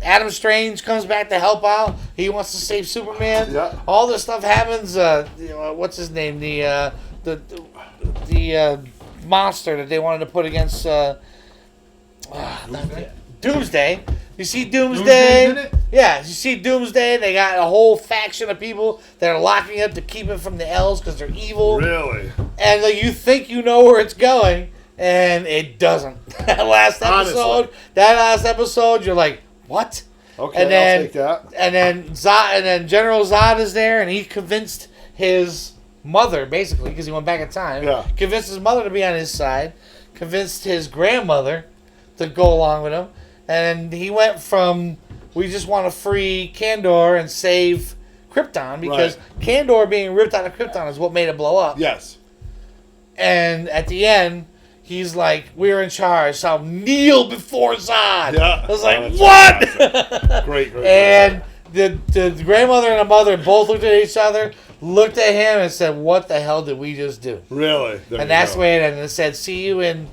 A: Adam Strange comes back to help out. He wants to save Superman.
B: Yeah.
A: All this stuff happens. What's his name? The monster that they wanted to put against Doomsday. You see
C: Doomsday's
A: Doomsday?
C: in it?
A: Yeah, you see Doomsday. They got a whole faction of people that are locking up to keep it from the elves because they're evil.
B: Really?
A: And like, you think you know where it's going, and it doesn't. That last episode, you're like, what?
B: Okay,
A: And then-
B: I'll take that.
A: And then General Zod is there, and he convinced his mother, basically, because he went back in time.
B: Yeah.
A: Convinced his mother to be on his side. Convinced his grandmother to go along with him. And he went from, we just want to free Kandor and save Krypton, because Kandor being ripped out of Krypton is what made it blow up.
B: Yes.
A: And at the end, he's like, we're in charge, so I'll kneel before Zod.
B: Yeah.
A: I was like,
B: Oh,
A: what?
B: that's Great.
A: And the grandmother and the mother both looked at each other, looked at him, and said, what the hell did we just do?
B: Really? There you
A: And that's
B: go.
A: where it ended. It said, see you in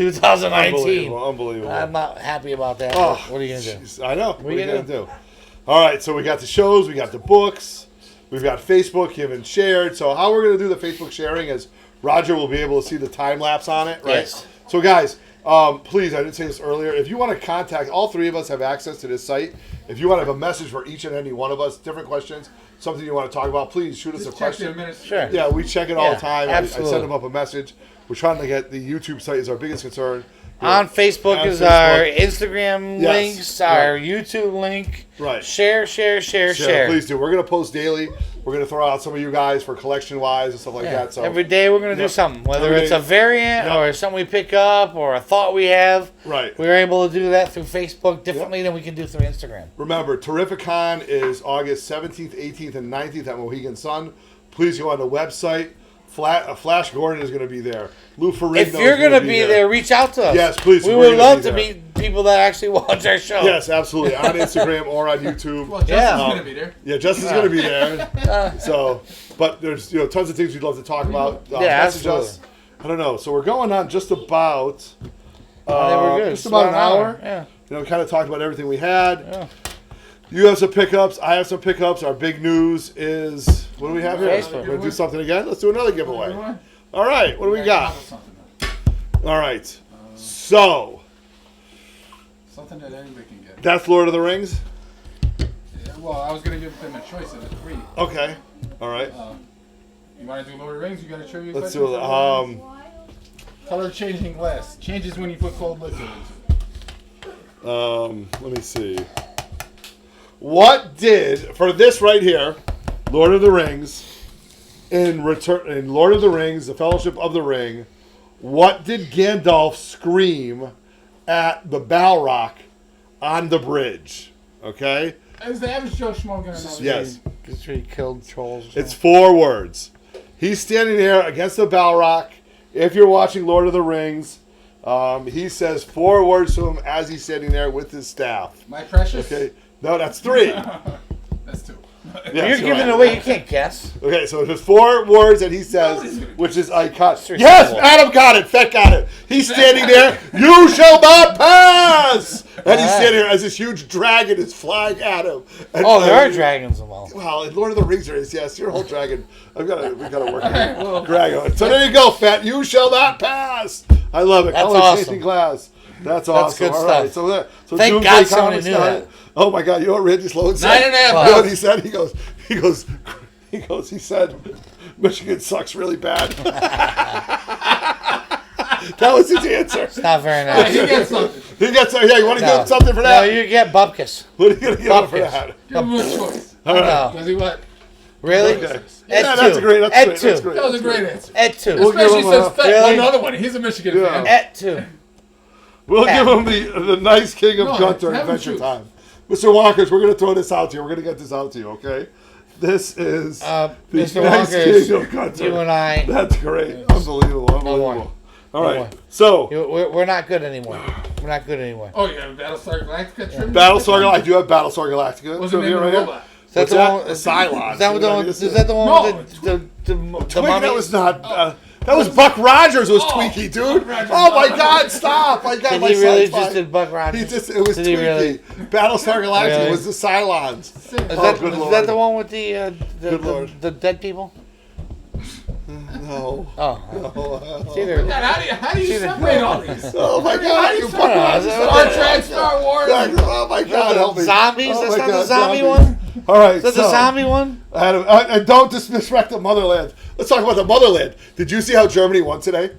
A: 2019.
B: Unbelievable.
A: I'm not happy about that.
B: Oh,
A: What are you going to do?
B: jeez, I know. What are you
A: you
B: going
A: gonna
B: to do? All right, so we got the shows, we got the books, we've got Facebook, you haven't shared. So how we're going to do the Facebook sharing is Roger will be able to see the time lapse on it, right?
A: Yes.
B: So guys, please, I didn't say this earlier, if you want to contact, all three of us have access to this site. If you want to have a message for each and any one of us, different questions, something you want to talk about, please shoot us a
C: Just check
B: question.
C: the administration.
A: Sure.
B: Yeah, we check it all
A: Yeah,
B: the time. I
A: absolutely.
B: send them up a message. We're trying to get the YouTube site is our biggest concern.
A: On Facebook
B: On
A: is
B: Facebook.
A: our Instagram
B: Yes.
A: links, our YouTube link.
B: Right.
A: Share.
B: Please do. We're going to post daily. We're going to throw out some of you guys for collection-wise and stuff like
A: Yeah.
B: that. So
A: Every day we're going to do
B: Yep.
A: something, whether
B: Every
A: it's
B: day.
A: a variant
B: Yep.
A: or something we pick up or a thought we have.
B: Right.
A: We're able to do that through Facebook differently than we can do through Instagram.
B: Remember, Terrificon is August 17th, 18th, and 19th at Mohegan Sun. Please go on the website, Flash Gordon is going to be there. Lou Ferrigno.
A: If you're
B: going to
A: be there, reach out to us.
B: Yes, please.
A: We
B: we're
A: would
B: gonna
A: love
B: be
A: to
B: there.
A: meet people that actually watch our show.
B: Yes, absolutely. On Instagram or on YouTube.
D: Well, Justin's going to be there.
B: Yeah, Justin's going to be there. So, but there's tons of things we'd love to talk about.
A: Yeah,
B: message
A: absolutely.
B: us. I don't know. So we're going on just about.
A: I think we're good.
B: Just about an hour.
A: Yeah.
B: We kind of talked about everything we had.
A: Yeah.
B: You have some pickups. I have some pickups. Our big news is what do we have here?
A: Facebook.
B: We're gonna do something again. Let's do another giveaway. All right. What do we got? All right. So
C: Something that anybody can get.
B: that's Lord of the Rings.
C: Yeah, well, I was gonna give them a choice of the three.
B: Okay. All right.
C: You want to do Lord of the Rings? You got a trivia
B: Let's
C: question?
B: do it.
C: Color changing glass changes when you put cold liquid into it.
B: Let me see. What did for this right here, Lord of the Rings, in Lord of the Rings, the Fellowship of the Ring, what did Gandalf scream at the Balrog on the bridge? Okay?
C: Is the average Joe Schmo gonna know?
B: Yes.
A: Because he killed trolls.
B: It's 4 words. He's standing there against the Balrog. If you're watching Lord of the Rings, he says 4 words to him as he's standing there with his staff.
C: My precious.
B: Okay? No, that's 3.
C: That's 2.
B: Yeah,
A: You're
B: so
A: giving
B: right.
A: it away. You can't guess.
B: Okay, so there's 4 words that he says,
C: Nobody's gonna
B: which is iconic.
A: Three
B: Yes,
A: syllables.
B: Adam got it. Fett got it. He's standing there. You shall not pass. And he's standing there as this huge dragon is flying at him. And,
A: Oh, there are dragons involved.
B: Well, in Lord of the Rings there is, yes, your whole dragon. We gotta work on it. Dragon. So there you go, Fett. You shall not pass. I love it.
A: That's
B: Color
A: awesome.
B: changing glass. That's awesome.
A: good
B: All right.
A: stuff.
B: So
A: Thank
B: Doomsday
A: God somebody
B: Comics
A: knew
B: got
A: that.
B: it. Oh my God! You know what Randy Sloan said?
C: 9.5
B: You know what he said? He said, Michigan sucks really bad. That was his answer.
A: It's not very
C: Hey, he
A: nice.
C: gets something.
B: He got some. Yeah, you want to give
A: No.
B: him something for
A: No,
B: that?
A: you get bupkis.
B: What are you gonna give him for
A: Bupkis.
B: that?
C: Give him a choice.
B: All right.
A: No.
C: Does he what?
A: Really?
B: Okay.
A: Ed
B: Yeah,
A: two.
B: that's great. That's
A: Ed
B: great.
A: two.
B: That's great.
C: That was a great answer.
A: Ed 2.
B: We'll give
C: Especially
B: him
C: since
B: a-
C: Fett
A: Really?
C: won another one. He's a Michigan
B: Yeah.
C: fan.
A: Ed 2.
B: We'll
A: Yeah.
B: give him the nice king of
C: No,
B: Gunter
C: have him
B: Adventure
C: choose.
B: Time. Mr. Walkers, we're going to throw this out to you. We're going to get this out to you, okay? This is the
A: Mr.
B: nice
A: Walkers,
B: king of Gunter.
A: you and I,
B: That's great. Unbelievable. Unbelievable.
A: more.
B: All
A: No
B: right.
A: more.
B: So,
A: we're not good anymore. We're not good anymore.
C: Oh, yeah, Battlestar Galactica trivia?
B: Battlestar Galactica. I do have Battlestar Galactica.
C: What's the name of the
B: right here.
C: robot?
A: Is that
B: What's
A: the
B: that?
A: one?
B: A Cylon.
A: Is that the one?
B: This
A: Is that the one
C: No,
A: with the
B: Twinkie,
A: mummy?
B: that was not. That was Buck Rogers. Was
C: Oh,
B: Twinkie, dude?
C: Buck Rogers.
B: Oh my God! Stop! My God!
A: Did
B: my
A: he really
B: sci-fi.
A: just did Buck Rogers?
B: He just. It was
A: Did he
B: Twinkie.
A: really?
B: Battlestar Galactica
A: Really?
B: was the Cylons.
A: Is
B: Oh,
A: that,
B: good
A: is
B: Lord.
A: that the one with the
B: Good Lord.
A: the dead people?
B: No.
A: Oh, it's either.
C: God, how do you separate all these?
B: Oh my
C: How
B: God!
C: do
B: You
C: you
B: Buck
C: separate
B: Rogers.
C: Star Trek, Star Wars?
B: Oh my God! Help me.
A: Zombies?
B: Oh
A: That's
B: my
A: not the
B: God,
A: zombie
B: zombies.
A: one?
B: All right.
A: Is that
B: so,
A: the zombie one?
B: Adam, and don't disrespect the motherland. Let's talk about the motherland. Did you see how Germany won today?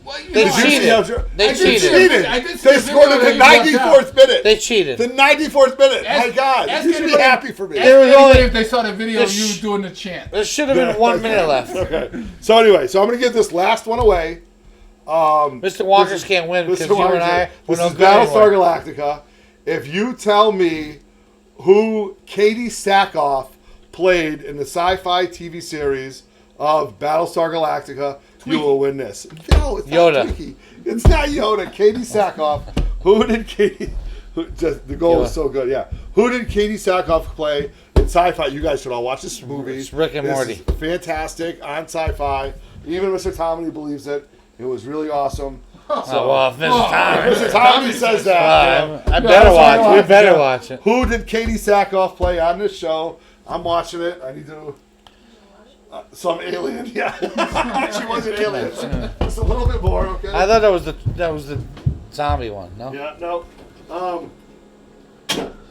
C: Well, you
A: They
C: know,
B: Did you see
A: cheated.
B: how
A: They
C: I did
A: cheated.
C: see
B: cheated?
C: I did see
B: They
C: a
B: scored
C: video
B: in the
C: that you left
B: 94th minute.
A: They cheated.
B: The 94th minute.
C: Ask-
B: My God.
C: ask
B: You should be
C: anybody-
B: happy for me.
C: Ask
A: There was
C: anybody
A: only-
C: if they saw the video of
A: This-
C: you doing the chant.
A: There should have been 1 minute left.
B: Okay. So anyway, so I'm going to give this last one away.
A: Mr. Walkers can't win because you and I were
B: This
A: no
B: is
A: good
B: Battlestar
A: anymore.
B: Galactica. If you tell me who Katie Sackhoff played in the sci-fi TV series of Battlestar Galactica, you will win this. No, it's
A: Yoda.
B: not Twinkie. It's not Yoda. Katie Sackhoff. Who did Katie... the goal was
A: Yoda.
B: so good, yeah. Who did Katie Sackhoff play in sci-fi? You guys should all watch this movie.
A: It's Rick and
B: This
A: Morty.
B: is fantastic on sci-fi. Even Mr. Tommy believes it. It was really awesome.
A: Oh, well, if Mr. Tommy.
B: Mr. Tommy says that.
A: I better watch. We better watch it.
B: Who did Katie Sackhoff play on this show? I'm watching it. I need to. Some alien. Yeah, she was an alien. Just a little bit more, okay?
A: I thought that was the zombie one. No.
B: Yeah, no.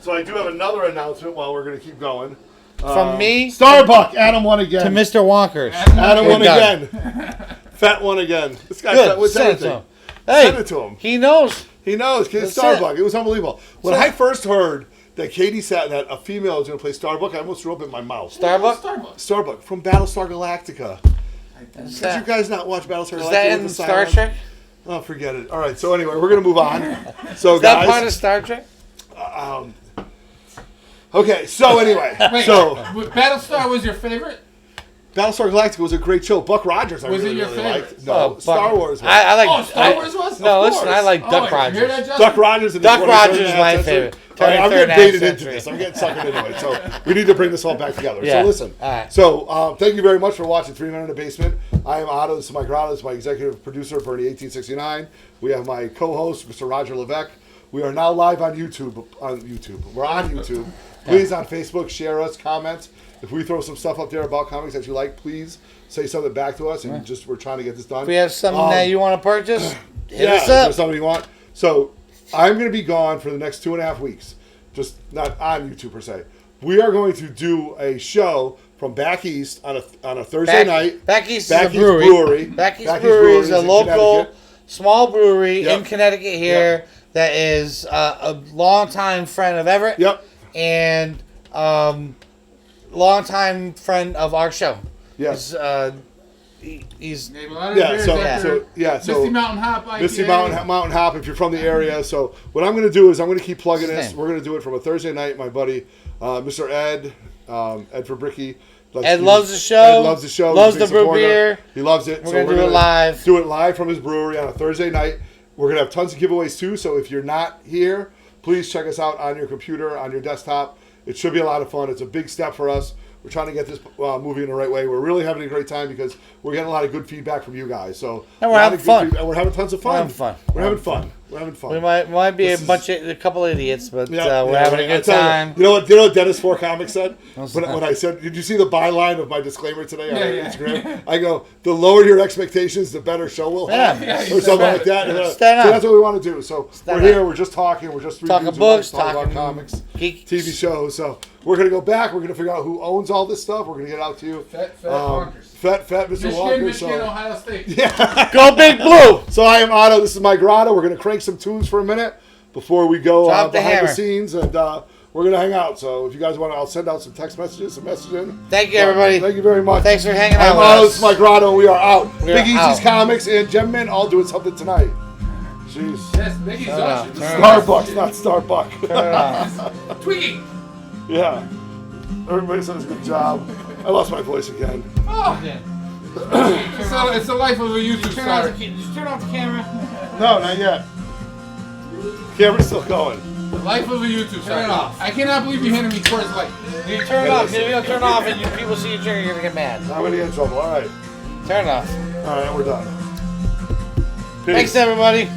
B: So I do have another announcement while we're going to keep going.
A: From me
B: Starbuck. Adam won again.
A: to Mr. Wonkers.
B: Adam
A: We're
B: won
A: done.
B: again. Fat won again. This guy
A: Good.
B: was
A: Send it to
B: everything.
A: him. Hey,
B: Send it to him.
A: he knows.
B: He knows. It's
A: That's
B: Starbuck. It was unbelievable. When
A: That's
B: I first heard that Katie sat that a female was going to play Starbuck, I almost threw up in my mouth.
A: Starbuck.
B: Starbuck from Battlestar Galactica.
A: Is
B: Did you
A: that,
B: guys not watch Battlestar Galactica?
A: is that
B: with
A: in
B: the
A: Star
B: Cylons?
A: Trek?
B: Oh, forget it. All right. So anyway, we're going to move on. So
A: Is that
B: guys,
A: part of Star Trek?
B: okay. So anyway,
C: Wait,
B: so
C: Battlestar was your favorite?
B: Battlestar Galactica was a great show. Buck Rogers, I
C: Was it
B: really,
C: your
B: really
C: favorite?
B: liked. No,
A: Oh,
B: Star
A: Buck-
B: Wars. Was.
A: I like.
C: Oh, Star Wars was?
A: No,
C: Of
A: listen,
C: course.
A: I like
C: Oh,
A: Duck
C: you hear
A: Rogers.
C: that, Justin?
B: Duck Rogers.
A: Duck Rogers is my
B: century.
A: favorite.
B: All right, I'm
A: 23rd
B: getting
A: and a
B: baited
A: half
B: into
A: century.
B: this. I'm getting suckered into it. So we need to bring this all back together.
A: Yeah.
B: So listen.
A: All right.
B: So thank you very much for watching 3 Men in the Basement. I am Otto. This is my grotto. This is my executive producer, Bernie 1869. We have my co-host, Mr. Roger Levesque. We are now live on YouTube. We're on YouTube. Please, on Facebook, share us, comment. If we throw some stuff up there about comics that you like, please say something back to us. And we're trying to get this done.
A: If we have something that you want to purchase, hit
B: Yeah,
A: us
B: if there's
A: up.
B: something you want. So I'm going to be gone for the next 2.5 weeks. Just not on YouTube per se. We are going to do a show from back east on a Thursday night.
A: Back East
B: Back
A: is a
B: East
A: brewery.
B: Brewery.
A: Back East
B: Back East
A: Brewery
B: Brewery
A: is a
B: is in
A: local
B: Connecticut.
A: small brewery
B: Yep.
A: in Connecticut here that is a longtime friend of Everett.
B: Yep.
A: And longtime friend of our show.
B: Yes.
A: He's
C: They have a lot of
B: Yeah.
C: beers
B: So
C: out there.
B: so
C: Misty Mountain Hop IPA.
B: Misty Mountain Hop. If you're from the area, so what I'm going to do is I'm going to keep plugging
A: What's his
B: this.
A: name?
B: We're going to do it from a Thursday night. My buddy, Mr. Ed Fabricki.
A: Ed loves the show.
B: Ed loves the show.
A: Loves
B: He's a
A: the
B: big
A: brew
B: supporter.
A: beer.
B: He loves it.
A: We're gonna do it live.
B: Do it live from his brewery on a Thursday night. We're gonna have tons of giveaways too. So if you're not here, please check us out on your computer, on your desktop. It should be a lot of fun. It's a big step for us. We're trying to get this moving in the right way. We're really having a great time because we're getting a lot of good feedback from you guys. So
A: And we're
B: a lot
A: having
B: of good
A: fun.
B: feedback, and we're having tons of fun.
A: We're having fun.
B: We're having fun. We're having fun.
A: we might be
B: This
A: a couple idiots, but
B: Yeah,
A: we're
B: yeah,
A: having
B: right.
A: a good
B: I tell
A: time.
B: You know what Dennis Four Comics said?
A: What's
B: When,
A: that?
B: when I said, did you see the byline of my disclaimer today on
C: Yeah.
B: Instagram? I go, the lower your expectations, the better show we'll have.
A: Yeah.
B: Or something like that. And,
A: Stand
B: so
A: up.
B: that's what we want to do. So
A: Stand
B: we're here,
A: up.
B: we're just talking, we're just
A: Talking
B: reviews, we like
A: books,
B: to talk
A: talking
B: about comics,
A: geek.
B: TV shows. So we're going to go back, we're going to figure out who owns all this stuff, we're going to get out to you.
C: Fat Walkers.
B: Fat Mr.
C: Michigan,
B: Walker.
C: Michigan,
B: So,
C: Ohio State.
A: Go Big Blue!
B: so I am Otto, this is my grotto. We're going to crank some tunes for a minute before we go
A: Drop the
B: behind the
A: hammer.
B: scenes, and we're gonna hang out. So if you guys want, I'll send out some text messages, some messaging.
A: Thank you, everybody.
B: Thank you very much.
A: Thanks for hanging
B: I'm
A: out with
B: Otto,
A: us.
B: this is my grotto, and we are out.
A: We
B: Big
A: are
B: Easy's
A: out.
B: Comics and Gemman all doing something tonight. Jeez.
C: Yes, Mickey's
A: Turn it off,
C: awesome.
A: turn it off.
B: Starbucks, not Starbuck.
A: Turn it off.
C: Twiggy.
B: Yeah. Everybody says good job. I lost my voice again.
C: Oh, it's the life of a YouTube star.
A: Just turn off the camera.
B: No, not yet. Camera's still going.
C: The life of a YouTube star.
A: Turn it off.
C: I cannot believe you handed me Coors Light.
A: You turn it off. If you don't turn it off and people see you drink, you're going to get mad.
B: I'm gonna get in trouble. All right.
A: Turn it off.
B: All right, we're done. Peace.
A: Thanks, everybody.